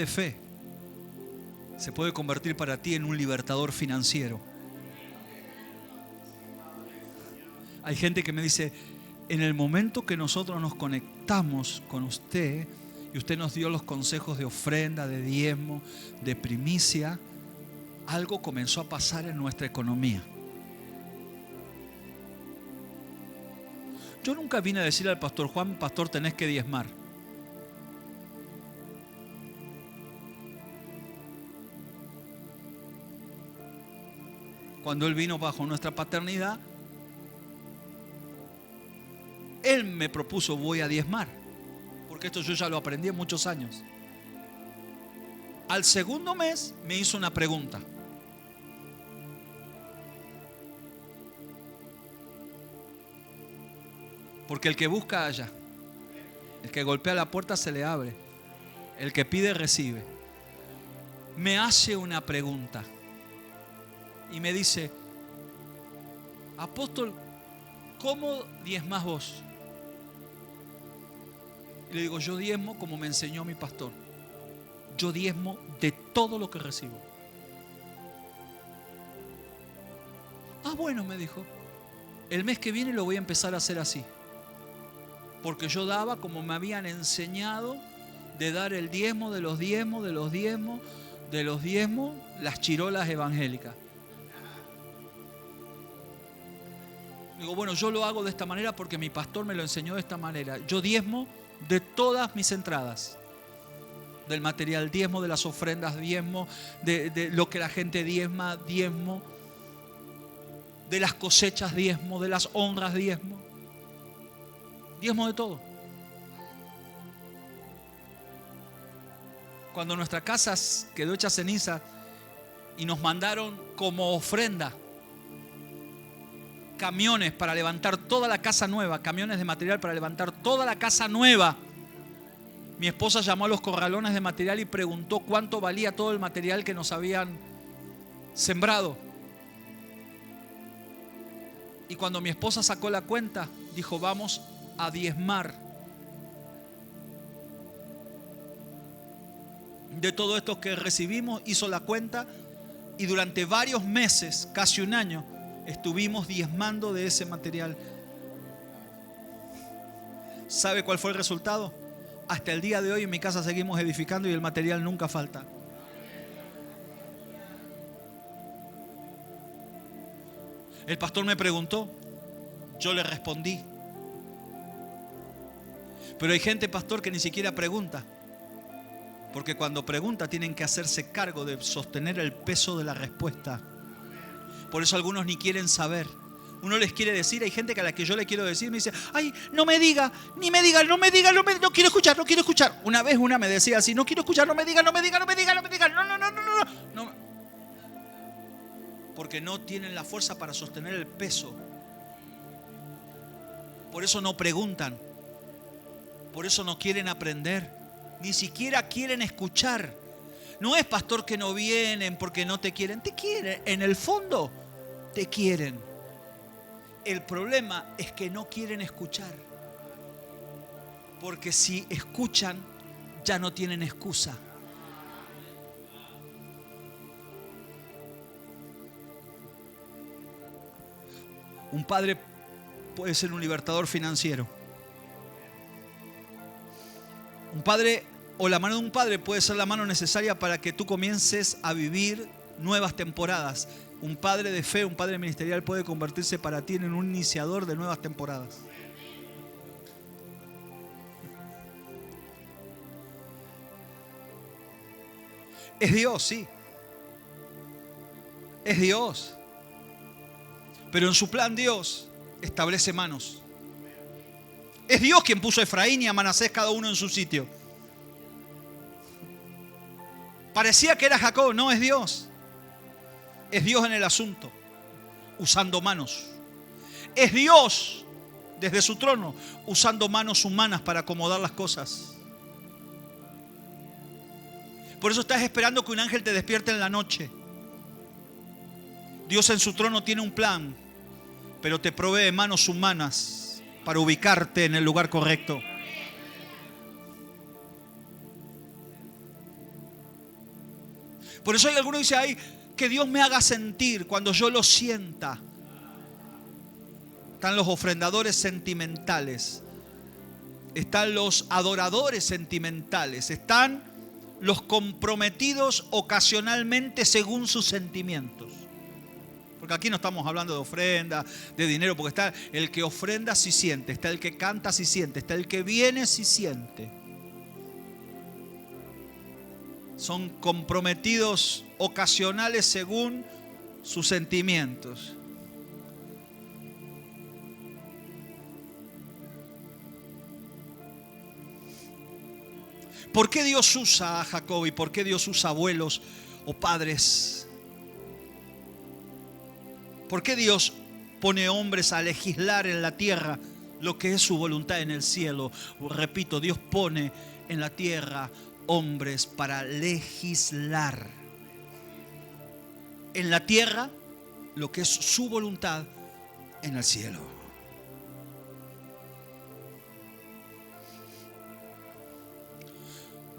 fe se puede convertir para ti en un libertador financiero. Hay gente que me dice, en el momento que nosotros nos conectamos con usted y usted nos dio los consejos de ofrenda, de diezmo, de primicia, algo comenzó a pasar en nuestra economía. Yo nunca vine a decirle al pastor Juan, pastor, tenés que diezmar. Cuando él vino bajo nuestra paternidad, él me propuso, voy a diezmar. Porque esto yo ya lo aprendí en muchos años. Al segundo mes me hizo una pregunta. Porque el que busca halla, el que golpea la puerta se le abre, el que pide recibe. Me hace una pregunta y me dice, apóstol, ¿cómo diezmás vos? Y le digo, yo diezmo como me enseñó mi pastor. Yo diezmo de todo lo que recibo. Ah, bueno, me dijo, el mes que viene lo voy a empezar a hacer así. Porque yo daba como me habían enseñado de dar el diezmo de los diezmos, de los diezmos, de los diezmos, las chirolas evangélicas. Digo, bueno, yo lo hago de esta manera porque mi pastor me lo enseñó de esta manera. Yo diezmo de todas mis entradas. Del material diezmo, de las ofrendas diezmo, de lo que la gente diezma, diezmo. De las cosechas diezmo, de las honras diezmo. Diezmo de todo. Cuando nuestra casa quedó hecha ceniza y nos mandaron como ofrenda camiones para levantar toda la casa nueva, camiones de material para levantar toda la casa nueva, mi esposa llamó a los corralones de material y preguntó cuánto valía todo el material que nos habían sembrado. Y cuando mi esposa sacó la cuenta, dijo, vamos a diezmar de todo esto que recibimos. Hizo la cuenta y durante varios meses, casi un año, estuvimos diezmando de ese material. ¿Sabe cuál fue el resultado? Hasta el día de hoy en mi casa seguimos edificando y el material nunca falta. El pastor me preguntó, yo le respondí, Pero hay gente, pastor, que ni siquiera pregunta. Porque cuando pregunta tienen que hacerse cargo de sostener el peso de la respuesta. Por eso algunos ni quieren saber. Uno les quiere decir, hay gente a la que yo le quiero decir, me dice, ay, no me diga, ni me diga, no quiero escuchar, no quiero escuchar. Una vez una me decía así, no quiero escuchar, no me diga, no, no. Porque no tienen la fuerza para sostener el peso. Por eso no preguntan. Por eso no quieren aprender. Ni siquiera quieren escuchar. No es, pastor, que no vienen porque no te quieren. Te quieren. En el fondo, te quieren. El problema es que no quieren escuchar. Porque si escuchan, ya no tienen excusa. Un padre puede ser un libertador financiero. Un padre o la mano de un padre puede ser la mano necesaria para que tú comiences a vivir nuevas temporadas. Un padre de fe, un padre ministerial puede convertirse para ti en un iniciador de nuevas temporadas. Es Dios, sí. Es Dios. Pero en su plan Dios establece manos. Es Dios quien puso a Efraín y a Manasés cada uno en su sitio. Parecía que era Jacob, no, es Dios. Es Dios en el asunto, usando manos. Es Dios desde su trono, usando manos humanas para acomodar las cosas. Por eso estás esperando que un ángel te despierte en la noche. Dios en su trono tiene un plan, pero te provee manos humanas para ubicarte en el lugar correcto. Por eso hay algunos que dicen, ay, que Dios me haga sentir cuando yo lo sienta. Están los ofrendadores sentimentales, están los adoradores sentimentales, están los comprometidos ocasionalmente según sus sentimientos. Porque aquí no estamos hablando de ofrenda, de dinero, porque está el que ofrenda si siente, está el que canta si siente, está el que viene si siente. Son comprometidos ocasionales según sus sentimientos. ¿Por qué Dios usa a Jacob y por qué Dios usa abuelos o padres? ¿Por qué Dios pone hombres a legislar en la tierra lo que es su voluntad en el cielo? Repito, Dios pone en la tierra hombres para legislar en la tierra lo que es su voluntad en el cielo.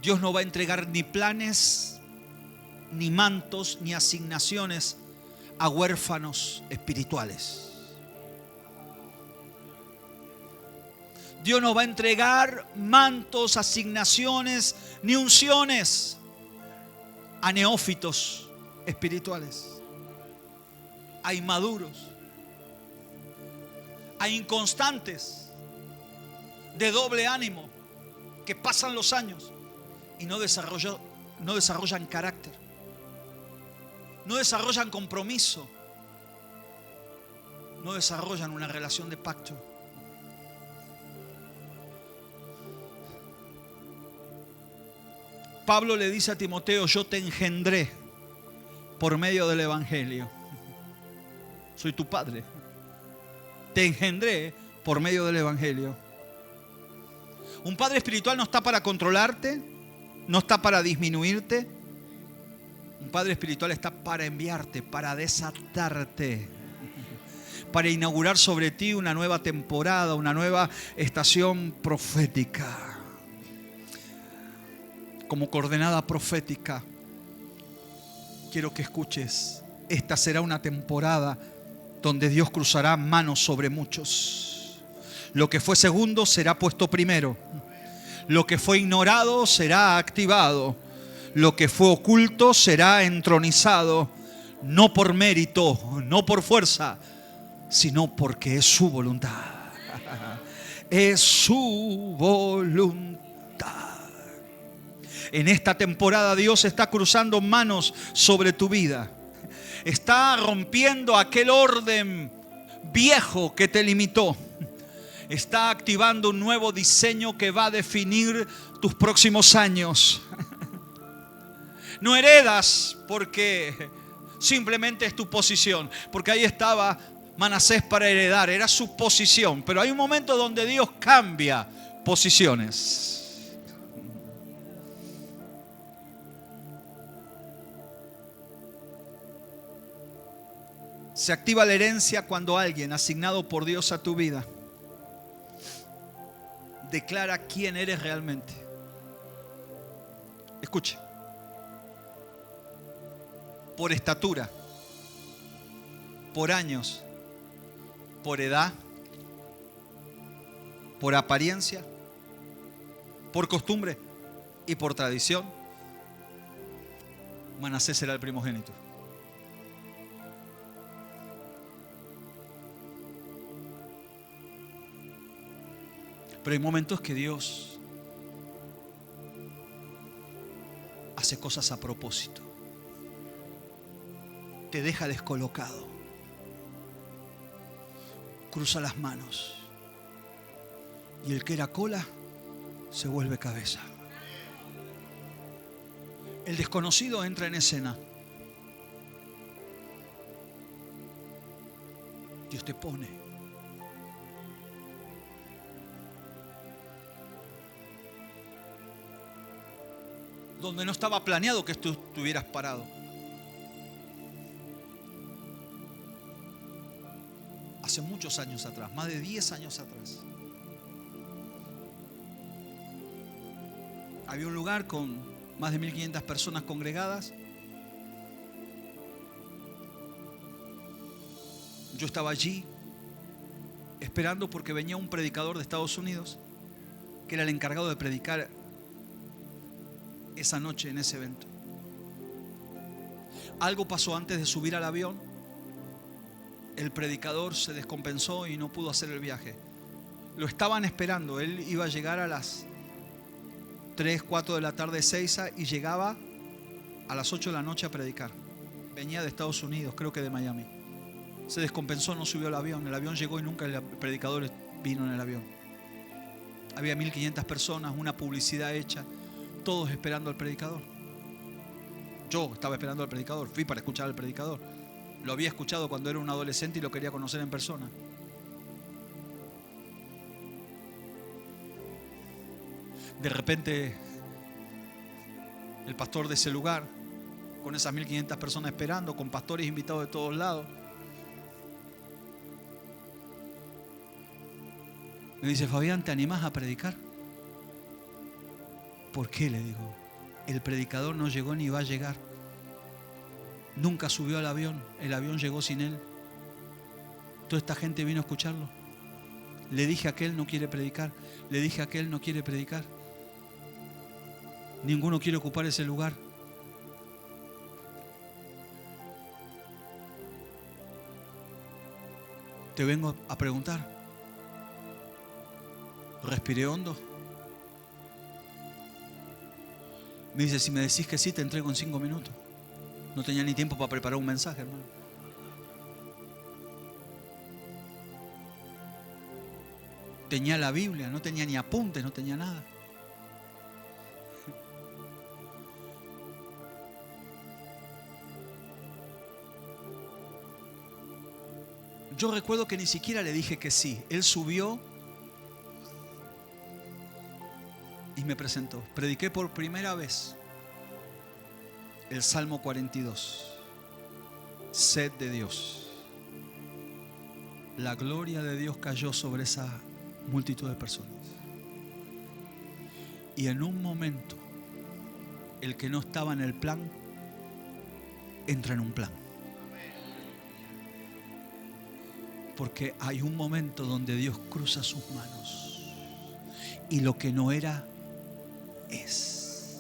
Dios no va a entregar ni planes, ni mantos, ni asignaciones a huérfanos espirituales. Dios no va a entregar mantos, asignaciones, ni unciones a neófitos espirituales, a inmaduros, a inconstantes, de doble ánimo, que pasan los años y no desarrollan carácter, no desarrollan compromiso, no desarrollan una relación de pacto. Pablo le dice a Timoteo, yo te engendré por medio del Evangelio. Soy tu padre. Te engendré por medio del Evangelio. Un padre espiritual no está para controlarte, no está para disminuirte. Un padre espiritual está para enviarte, para desatarte, para inaugurar sobre ti una nueva temporada, una nueva estación profética. Como coordenada profética, quiero que escuches, esta será una temporada donde Dios cruzará manos sobre muchos. Lo que fue segundo será puesto primero. Lo que fue ignorado será activado. Lo que fue oculto será entronizado. No por mérito, no por fuerza, sino porque es su voluntad. es su voluntad. En esta temporada Dios está cruzando manos sobre tu vida. Está rompiendo aquel orden viejo que te limitó. Está activando un nuevo diseño que va a definir tus próximos años. No heredas porque simplemente es tu posición. Porque ahí estaba Manasés para heredar, era su posición. Pero hay un momento donde Dios cambia posiciones. Se activa la herencia cuando alguien asignado por Dios a tu vida declara quién eres realmente. Escuche. Por estatura, por años, por edad, por apariencia, por costumbre y por tradición, Manasés será el primogénito. Pero hay momentos que Dios hace cosas a propósito. Te deja descolocado. Cruza las manos. Y el que era cola se vuelve cabeza. El desconocido entra en escena. Dios te pone. Donde no estaba planeado que tú estuvieras parado. Hace muchos años atrás, más de 10 años atrás, había un lugar con más de 1500 personas congregadas. Yo estaba allí esperando porque venía un predicador de Estados Unidos que era el encargado de predicar esa noche en ese evento. Algo pasó antes de subir al avión. El predicador se descompensó y no pudo hacer el viaje. Lo estaban esperando. Él iba a llegar a las 3, 4 de la tarde de Seiza y llegaba a las 8 de la noche a predicar. Venía de Estados Unidos, creo que de Miami. Se descompensó, no subió al avión. El avión llegó y nunca el predicador vino en el avión. Había 1500 personas, una publicidad hecha, todos esperando al predicador. Yo estaba esperando al predicador, fui para escuchar al predicador. Lo había escuchado cuando era un adolescente y lo quería conocer en persona. De repente, el pastor de ese lugar, con esas 1500 personas esperando, con pastores invitados de todos lados, me dice: Fabián, ¿te animás a predicar? ¿Por qué? Le digo. El predicador no llegó ni va a llegar. Nunca subió al avión. El avión llegó sin él. Toda esta gente vino a escucharlo. Le dije a aquel no quiere predicar. Le dije a aquel no quiere predicar. Ninguno quiere ocupar ese lugar. Te vengo a preguntar. Respiré hondo. Me dice: si me decís que sí, te entrego en 5 minutos. No tenía ni tiempo para preparar un mensaje, hermano. Tenía la Biblia, no tenía ni apuntes, no tenía nada. Yo recuerdo que ni siquiera le dije que sí. Él subió y me presentó. Prediqué por primera vez el Salmo 42. Sed de Dios. La gloria de Dios cayó sobre esa multitud de personas. Y en un momento, el que no estaba en el plan, entra en un plan. Porque hay un momento donde Dios cruza sus manos y lo que no era, es.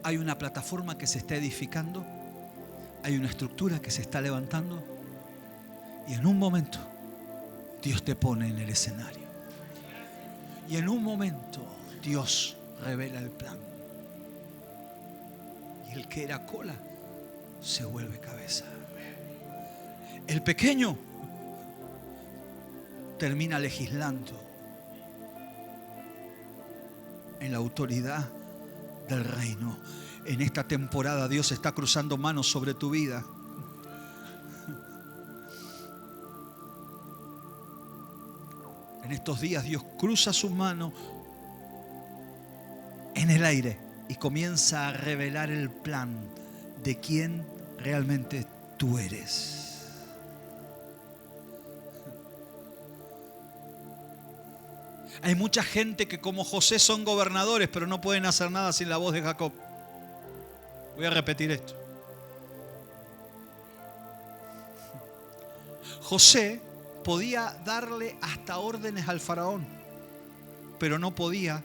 Hay una plataforma que se está edificando, hay una estructura que se está levantando Y en un momento Dios te pone en el escenario. Y en un momento Dios revela el plan. Y el que era cola se vuelve cabeza. El pequeño termina legislando en la autoridad del reino. En esta temporada Dios está cruzando manos sobre tu vida. En estos días Dios cruza sus manos en el aire y comienza a revelar el plan de quién realmente tú eres. Hay mucha gente que como José son gobernadores, pero no pueden hacer nada sin la voz de Jacob. Voy a repetir esto. José podía darle hasta órdenes al faraón, pero no podía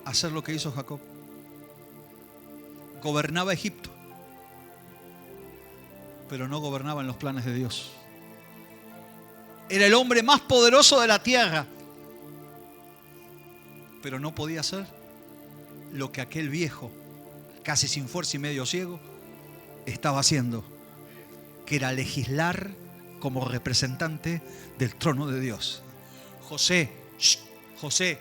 hacer lo que hizo Jacob. Gobernaba Egipto, pero no gobernaba en los planes de Dios. Era el hombre más poderoso de la tierra, pero no podía hacer lo que aquel viejo, casi sin fuerza y medio ciego, estaba haciendo, que era legislar como representante del trono de Dios. José, José,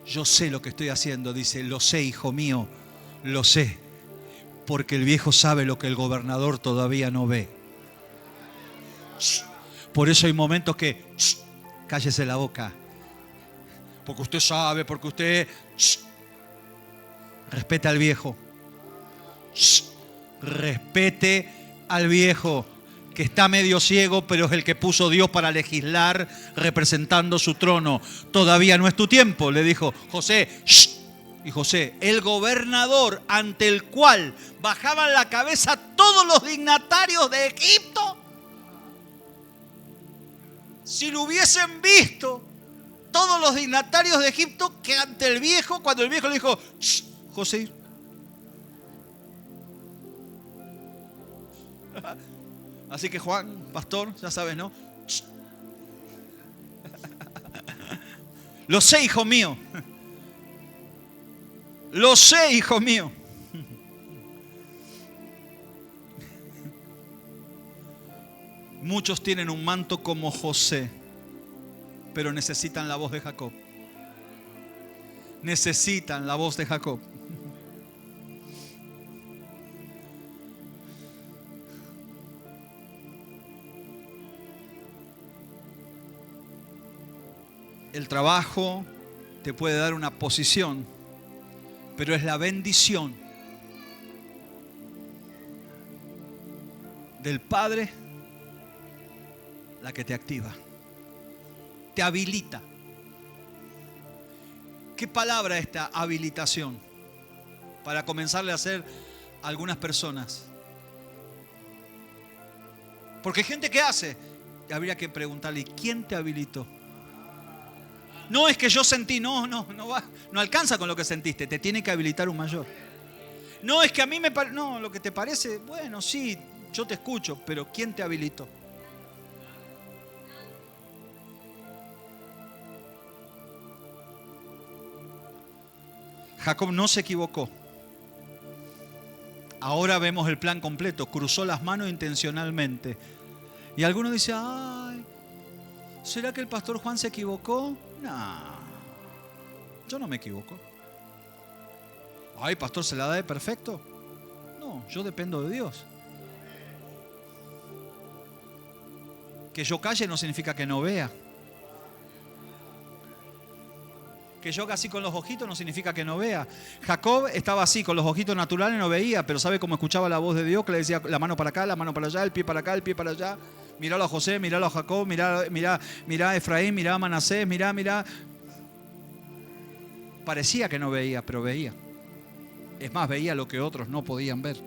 yo sé lo que estoy haciendo, dice, lo sé, hijo mío, lo sé, porque el viejo sabe lo que el gobernador todavía no ve. Por eso hay momentos que cállese la boca, porque usted sabe, porque usted respete al viejo, respete al viejo que está medio ciego, pero es el que puso Dios para legislar representando su trono. Todavía no es tu tiempo, le dijo José. Y José, el gobernador ante el cual bajaban la cabeza todos los dignatarios de Egipto, si lo hubiesen visto todos los dignatarios de Egipto, que ante el viejo, cuando el viejo le dijo, José, así que Juan, pastor, ya sabes, ¿no? Lo sé, hijo mío. Lo sé, hijo mío. Muchos tienen un manto como José, pero necesitan la voz de Jacob. Necesitan la voz de Jacob. El trabajo te puede dar una posición, pero es la bendición del Padre la que te activa, te habilita. ¿Qué palabra es esta habilitación? Para comenzarle a hacer a algunas personas. Porque hay gente que hace, habría que preguntarle, ¿quién te habilitó? No es que yo sentí, no alcanza con lo que sentiste, te tiene que habilitar un mayor. No es que a mí me parece, no, lo que te parece, bueno, sí, yo te escucho, pero ¿quién te habilitó? Jacob no se equivocó. Ahora vemos el plan completo. Cruzó las manos intencionalmente. Y algunos dicen, ay, ¿será que el pastor Juan se equivocó? No, yo no me equivoco. Ay, pastor, ¿se la da de perfecto? No, yo dependo de Dios. Que yo calle no significa que no vea. Que yo haga así con los ojitos no significa que no vea. Jacob estaba así, con los ojitos naturales no veía, pero ¿sabe cómo escuchaba la voz de Dios? Que le decía la mano para acá, la mano para allá, el pie para acá, el pie para allá. Míralo a José, míralo a Jacob, mirá a Efraín, mirá a Manasés, mirá. Parecía que no veía, pero veía. Es más, veía lo que otros no podían ver.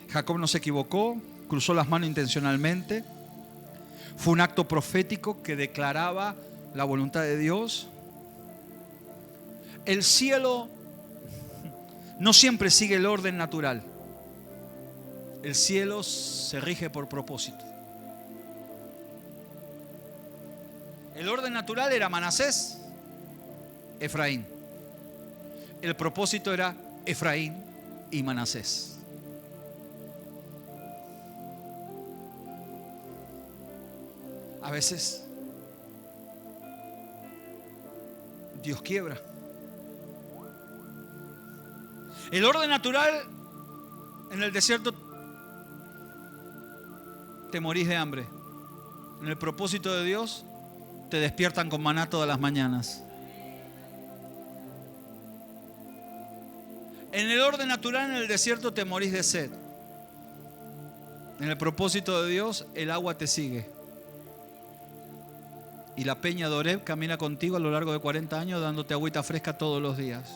Jacob no se equivocó, cruzó las manos intencionalmente. Fue un acto profético que declaraba la voluntad de Dios. El cielo no siempre sigue el orden natural. El cielo se rige por propósito. El orden natural era Manasés, Efraín. El propósito era Efraín y Manasés. A veces Dios quiebra. El orden natural en el desierto te morís de hambre. En el propósito de Dios te despiertan con maná todas las mañanas. En el orden natural en el desierto te morís de sed. En el propósito de Dios el agua te sigue. Y la peña de Oreb camina contigo a lo largo de 40 años dándote agüita fresca todos los días.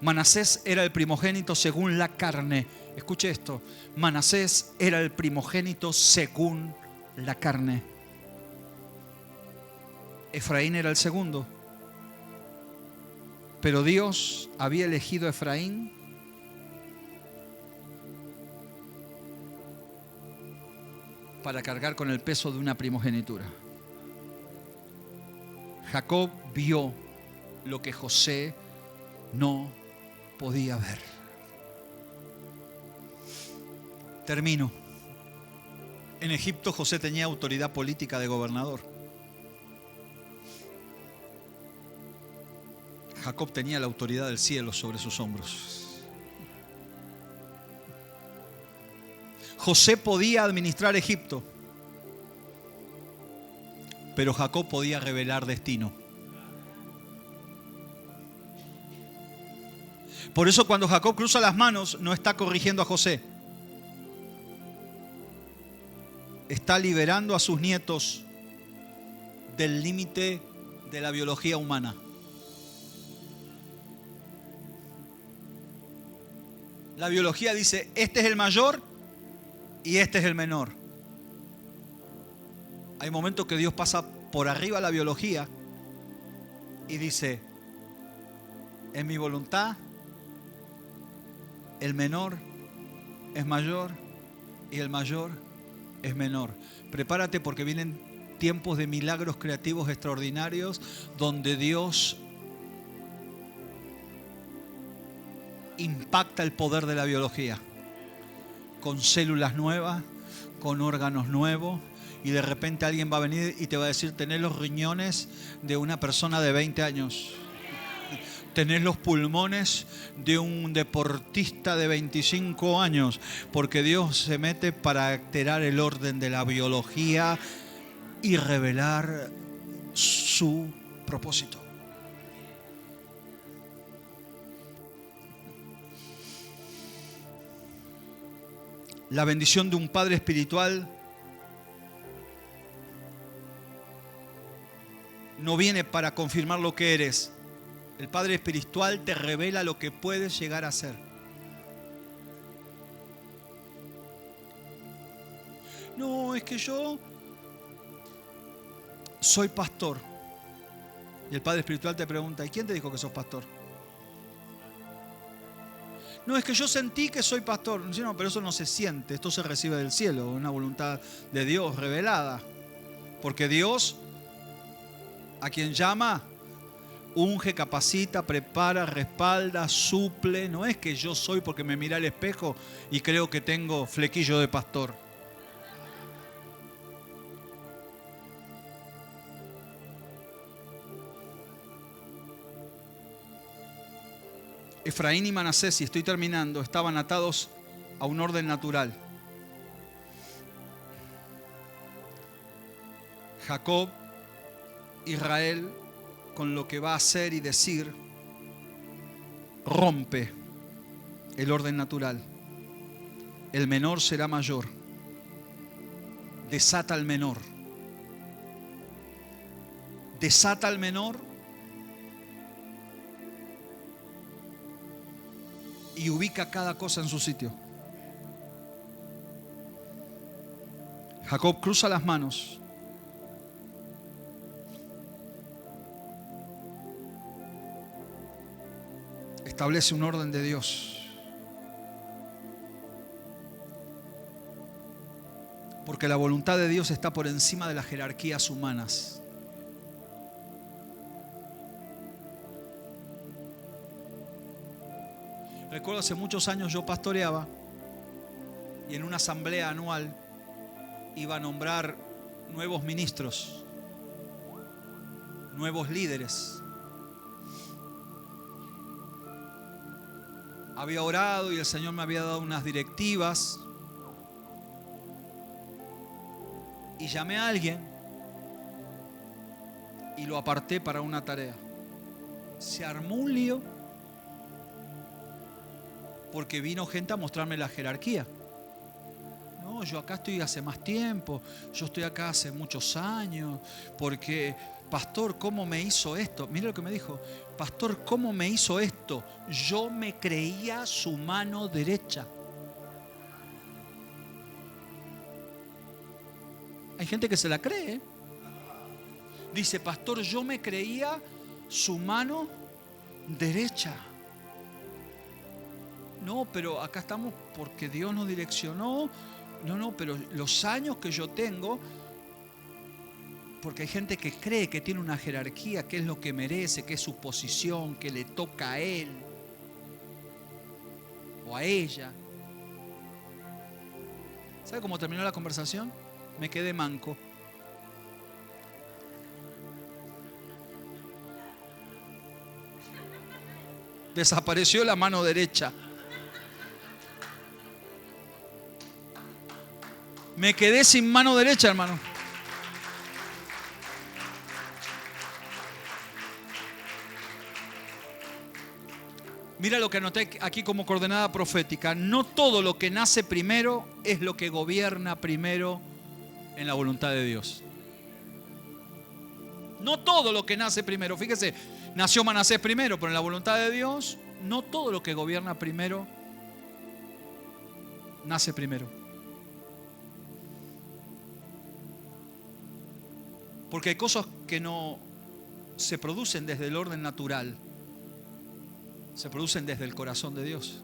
Manasés era el primogénito según la carne. Escuche esto. Manasés era el primogénito según la carne. Efraín era el segundo. Pero Dios había elegido a Efraín para cargar con el peso de una primogenitura. Jacob vio lo que José no podía ver. Termino. En Egipto José tenía autoridad política de gobernador. Jacob tenía la autoridad del cielo sobre sus hombros. José podía administrar Egipto, pero Jacob podía revelar destino. Por eso cuando Jacob cruza las manos, no está corrigiendo a José. Está liberando a sus nietos del límite de la biología humana. La biología dice, este es el mayor y este es el menor. Hay momentos que Dios pasa por arriba de la biología y dice, en mi voluntad, el menor es mayor y el mayor es menor. Prepárate porque vienen tiempos de milagros creativos extraordinarios donde Dios impacta el poder de la biología con células nuevas, con órganos nuevos, y de repente alguien va a venir y te va a decir, tenés los riñones de una persona de 20 años, tenés los pulmones de un deportista de 25 años, porque Dios se mete para alterar el orden de la biología y revelar su propósito. La bendición de un padre espiritual no viene para confirmar lo que eres. El padre espiritual te revela lo que puedes llegar a ser. No, es que yo soy pastor. Y el padre espiritual te pregunta, ¿y quién te dijo que sos pastor? No, es que yo sentí que soy pastor. No, pero eso no se siente, esto se recibe del cielo, una voluntad de Dios revelada. Porque Dios, a quien llama, unge, capacita, prepara, respalda, suple. No es que yo soy porque me mira al espejo y creo que tengo flequillo de pastor. Efraín y Manasés, y estoy terminando, estaban atados a un orden natural. Jacob, Israel, con lo que va a hacer y decir, rompe el orden natural. El menor será mayor. Desata al menor. Desata al menor y ubica cada cosa en su sitio. Jacob cruza las manos. Establece un orden de Dios. Porque la voluntad de Dios está por encima de las jerarquías humanas. Recuerdo hace muchos años yo pastoreaba y en una asamblea anual iba a nombrar nuevos ministros, nuevos líderes. Había orado y el Señor me había dado unas directivas y llamé a alguien y lo aparté para una tarea. Se armó un lío porque vino gente a mostrarme la jerarquía. No, yo acá estoy hace más tiempo, yo estoy acá hace muchos años, porque, pastor, ¿cómo me hizo esto? Mira lo que me dijo, pastor, ¿cómo me hizo esto? Yo me creía su mano derecha. Hay gente que se la cree. Dice, pastor, yo me creía su mano derecha. No, pero acá estamos porque Dios nos direccionó. No, pero los años que yo tengo, porque hay gente que cree que tiene una jerarquía, que es lo que merece, que es su posición, que le toca a él o a ella. ¿Sabe cómo terminó la conversación? Me quedé manco. Desapareció la mano derecha. Me quedé sin mano derecha, hermano. Mira lo que anoté aquí como coordenada profética. No todo lo que nace primero es lo que gobierna primero en la voluntad de Dios. No todo lo que nace primero. Fíjese, nació Manasés primero, pero en la voluntad de Dios, no todo lo que gobierna primero nace primero. Porque hay cosas que no se producen desde el orden natural, se producen desde el corazón de Dios.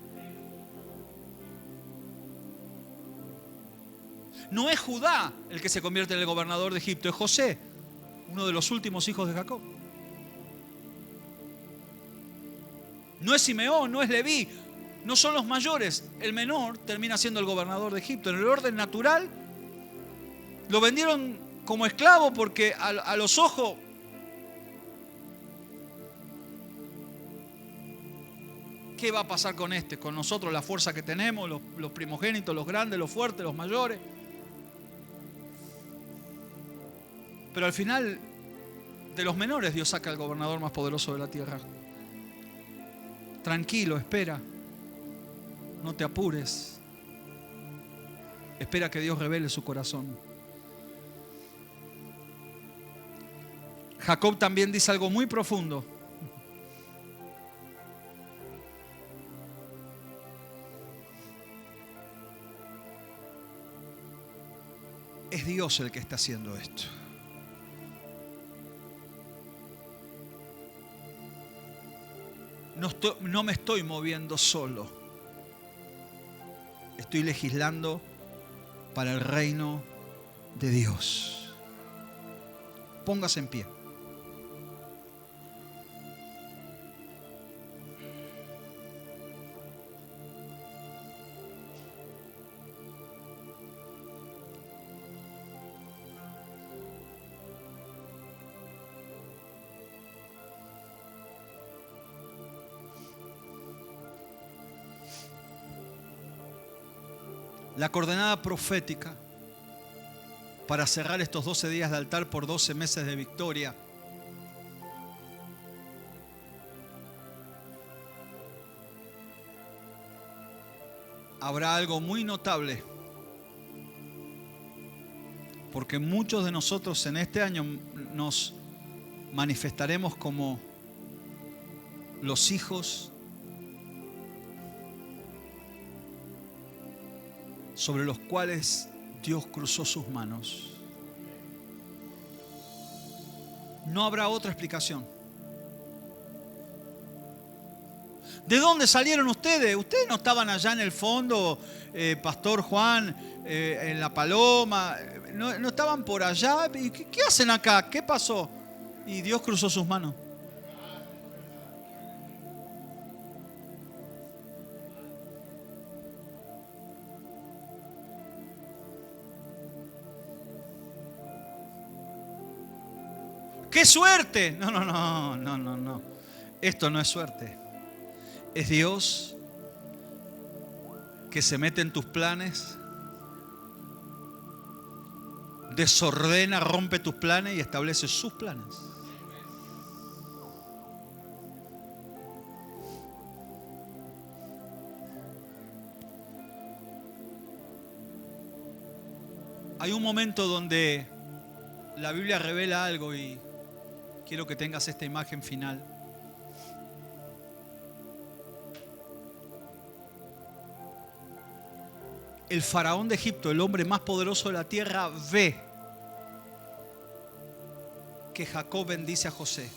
No es Judá el que se convierte en el gobernador de Egipto, es José, uno de los últimos hijos de Jacob. No es Simeón, no es Leví, no son los mayores. El menor termina siendo el gobernador de Egipto. En el orden natural lo vendieron como esclavo porque a los ojos ¿qué va a pasar con este? Con nosotros, la fuerza que tenemos, los primogénitos, los grandes, los fuertes, los mayores. Pero al final, de los menores Dios saca al gobernador más poderoso de la tierra. Tranquilo, espera. No te apures. Espera que Dios revele su corazón. Jacob también dice algo muy profundo. Es Dios el que está haciendo esto. No me estoy moviendo solo. Estoy legislando para el reino de Dios. Póngase en pie. La coordenada profética para cerrar estos 12 días de altar por 12 meses de victoria. Habrá algo muy notable, porque muchos de nosotros en este año nos manifestaremos como los hijos sobre los cuales Dios cruzó sus manos. No habrá otra explicación. ¿De dónde salieron ustedes? Ustedes no estaban allá en el fondo, Pastor Juan, en La Paloma. No estaban por allá. ¿Qué hacen acá? ¿Qué pasó? Y Dios cruzó sus manos. ¡Qué suerte! No. Esto no es suerte. Es Dios que se mete en tus planes, desordena, rompe tus planes y establece sus planes. Hay un momento donde la Biblia revela algo y quiero que tengas esta imagen final. El faraón de Egipto, el hombre más poderoso de la tierra, ve que Jacob bendice a José.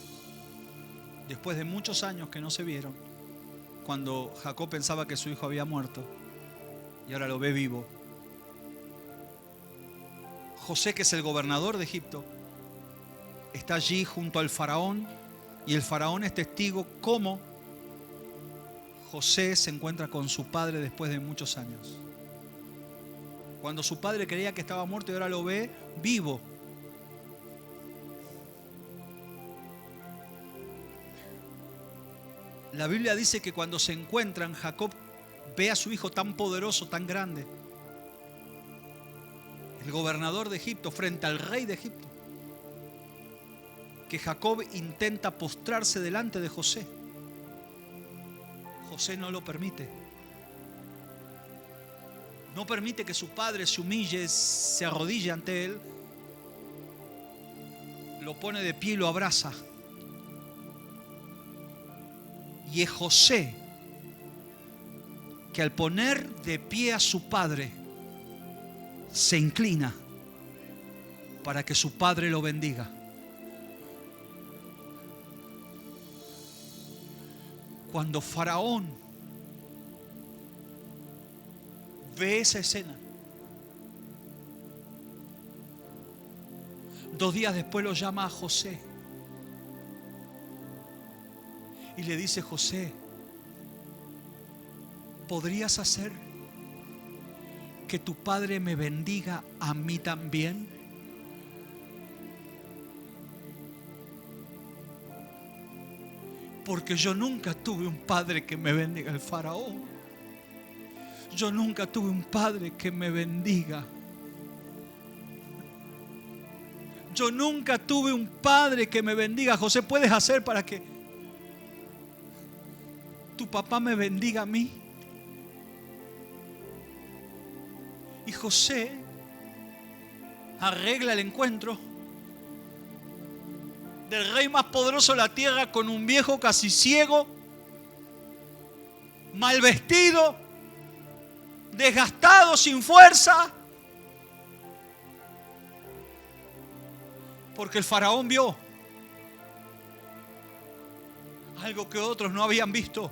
Después de muchos años que no se vieron, cuando Jacob pensaba que su hijo había muerto y ahora lo ve vivo. José, que es el gobernador de Egipto, está allí junto al faraón y el faraón es testigo cómo José se encuentra con su padre después de muchos años. Cuando su padre creía que estaba muerto y ahora lo ve vivo. La Biblia dice que cuando se encuentran, Jacob ve a su hijo tan poderoso, tan grande, el gobernador de Egipto, frente al rey de Egipto, que Jacob intenta postrarse delante de José. José no lo permite. No permite que su padre se humille, se arrodille ante él. Lo pone de pie y lo abraza. Y es José que al poner de pie a su padre, se inclina para que su padre lo bendiga. Cuando Faraón ve esa escena, 2 días después lo llama a José y le dice: José, ¿podrías hacer que tu padre me bendiga a mí también? Porque yo nunca tuve un padre que me bendiga. El faraón: yo nunca tuve un padre que me bendiga. Yo nunca tuve un padre que me bendiga. José, ¿puedes hacer para que tu papá me bendiga a mí? Y José arregla el encuentro del rey más poderoso de la tierra con un viejo casi ciego, mal vestido, desgastado, sin fuerza. Porque el faraón vio algo que otros no habían visto.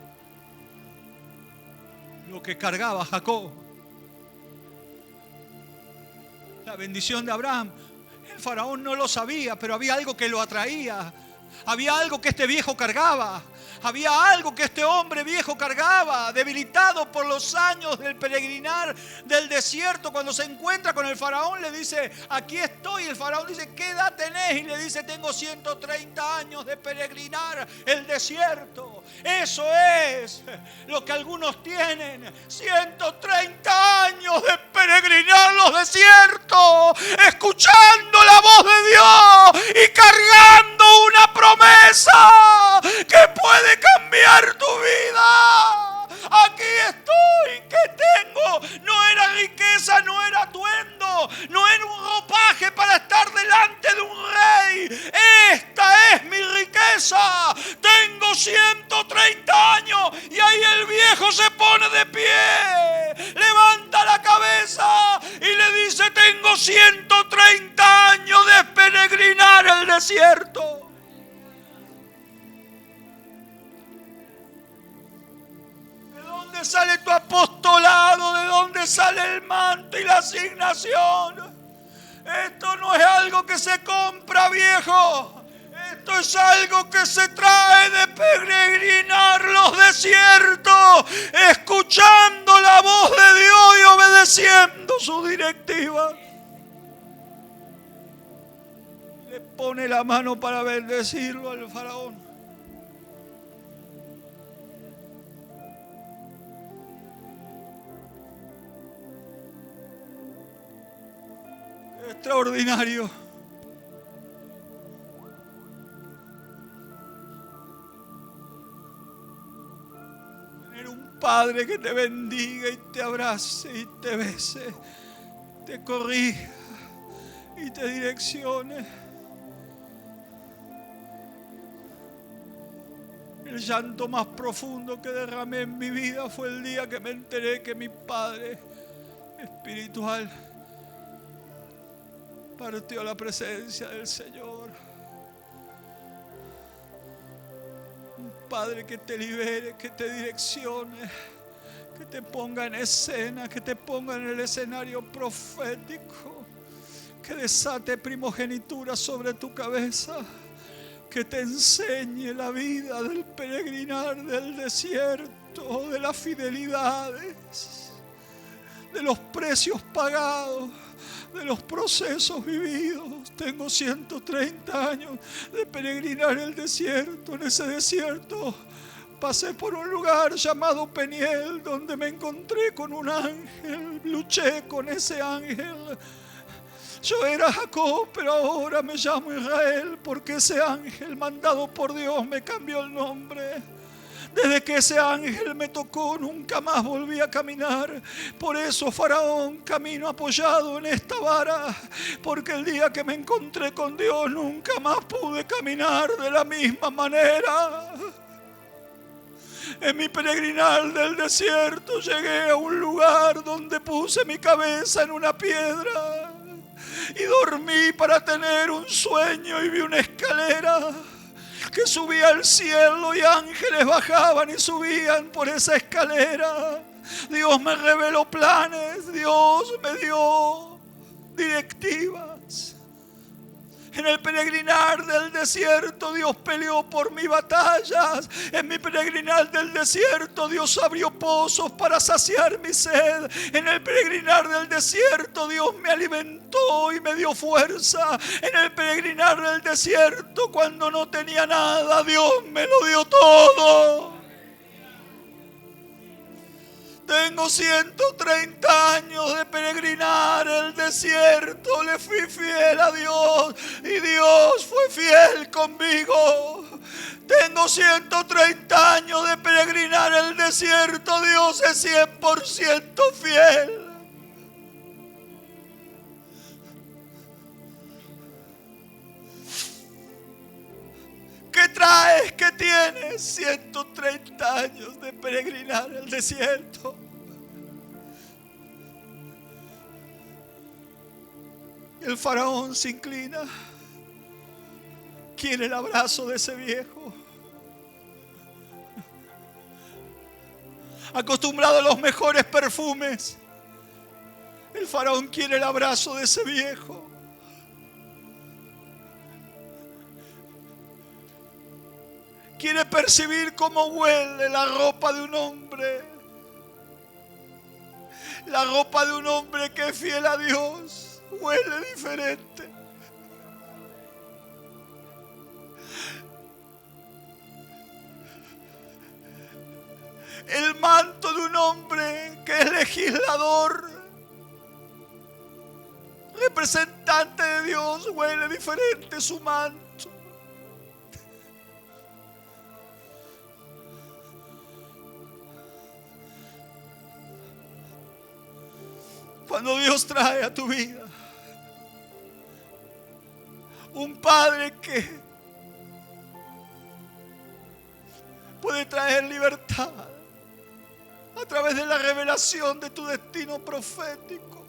Lo que cargaba Jacob. La bendición de Abraham. El faraón no lo sabía, pero había algo que lo atraía. Había algo que este viejo cargaba. Había algo que este hombre viejo cargaba, debilitado por los años del peregrinar del desierto. Cuando se encuentra con el faraón, le dice: aquí estoy. El faraón dice: ¿qué edad tenés? Y le dice: tengo 130 años de peregrinar el desierto. Eso es lo que algunos tienen: 130 años de peregrinar los desiertos, escuchando la voz de Dios y cargando una promesa que puede cambiar tu vida. Aquí estoy. ¿Qué tengo? No era riqueza, no era atuendo, no era un ropaje para estar delante de un rey. Esta es mi riqueza. Tengo 130 años. Y ahí el viejo se pone de pie, levanta la cabeza cabeza y le dice: tengo 130 años de peregrinar el desierto. ¿De dónde sale tu apostolado? ¿De dónde sale el manto y la asignación? Esto no es algo que se compra, viejo. Esto es algo que se trae de peregrinar los desiertos, escuchando la voz de Dios y obedeciendo su directiva. Le pone la mano para bendecirlo al faraón. Extraordinario. Tener un padre que te bendiga y te abrace y te bese, te corrija y te direccione. El llanto más profundo que derramé en mi vida fue el día que me enteré que mi padre espiritual partió a la presencia del Señor. Un Padre que te libere, que te direccione, que te ponga en escena, que te ponga en el escenario profético, que desate primogenitura sobre tu cabeza, que te enseñe la vida del peregrinar del desierto, de las fidelidades, de los precios pagados, de los procesos vividos. Tengo 130 años de peregrinar el desierto. En ese desierto pasé por un lugar llamado Peniel, donde me encontré con un ángel, luché con ese ángel. Yo era Jacob, pero ahora me llamo Israel, porque ese ángel mandado por Dios me cambió el nombre. Desde que ese ángel me tocó, nunca más volví a caminar. Por eso, Faraón, camino apoyado en esta vara, porque el día que me encontré con Dios, nunca más pude caminar de la misma manera. En mi peregrinar del desierto llegué a un lugar donde puse mi cabeza en una piedra y dormí para tener un sueño, y vi una escalera que subía al cielo y ángeles bajaban y subían por esa escalera. Dios me reveló planes, Dios me dio directivas. En el peregrinar del desierto Dios peleó por mis batallas. En mi peregrinar del desierto Dios abrió pozos para saciar mi sed. En el peregrinar del desierto Dios me alimentó y me dio fuerza. En el peregrinar del desierto, cuando no tenía nada, Dios me lo dio todo. Tengo 130 años de peregrinar el desierto. Le fui fiel a Dios y Dios fue fiel conmigo. Tengo 130 años de peregrinar el desierto. Dios es 100% fiel. ¿Qué traes? ¿Qué tienes? 130 años de peregrinar el desierto. El faraón se inclina, quiere el abrazo de ese viejo. Acostumbrado a los mejores perfumes, el faraón quiere el abrazo de ese viejo. Quiere percibir cómo huele la ropa de un hombre. La ropa de un hombre que es fiel a Dios huele diferente. El manto de un hombre que es legislador, representante de Dios, huele diferente su manto. Cuando Dios trae a tu vida un padre que puede traer libertad a través de la revelación de tu destino profético,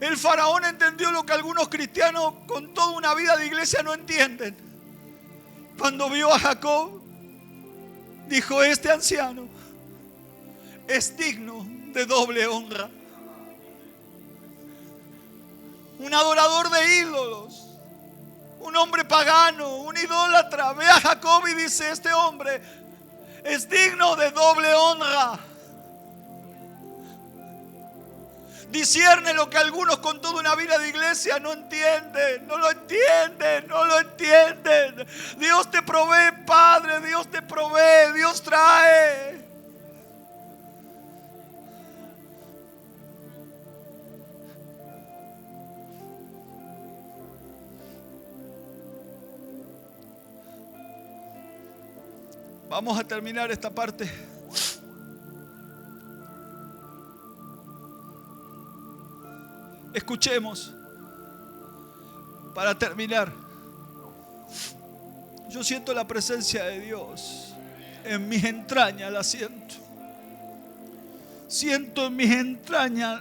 El faraón entendió lo que algunos cristianos con toda una vida de iglesia no entienden. Cuando vio a Jacob, dijo: este anciano es digno de doble honra. Un adorador de ídolos, un hombre pagano, un idólatra, ve a Jacob y dice: este hombre es digno de doble honra. Discierne lo que algunos con toda una vida de iglesia no entienden, no lo entienden, no lo entienden. Dios te provee, Padre, Dios te provee, Dios trae. Vamos a terminar esta parte. Escuchemos, para terminar. Yo siento la presencia de Dios. En mis entrañas la siento. Siento en mis entrañas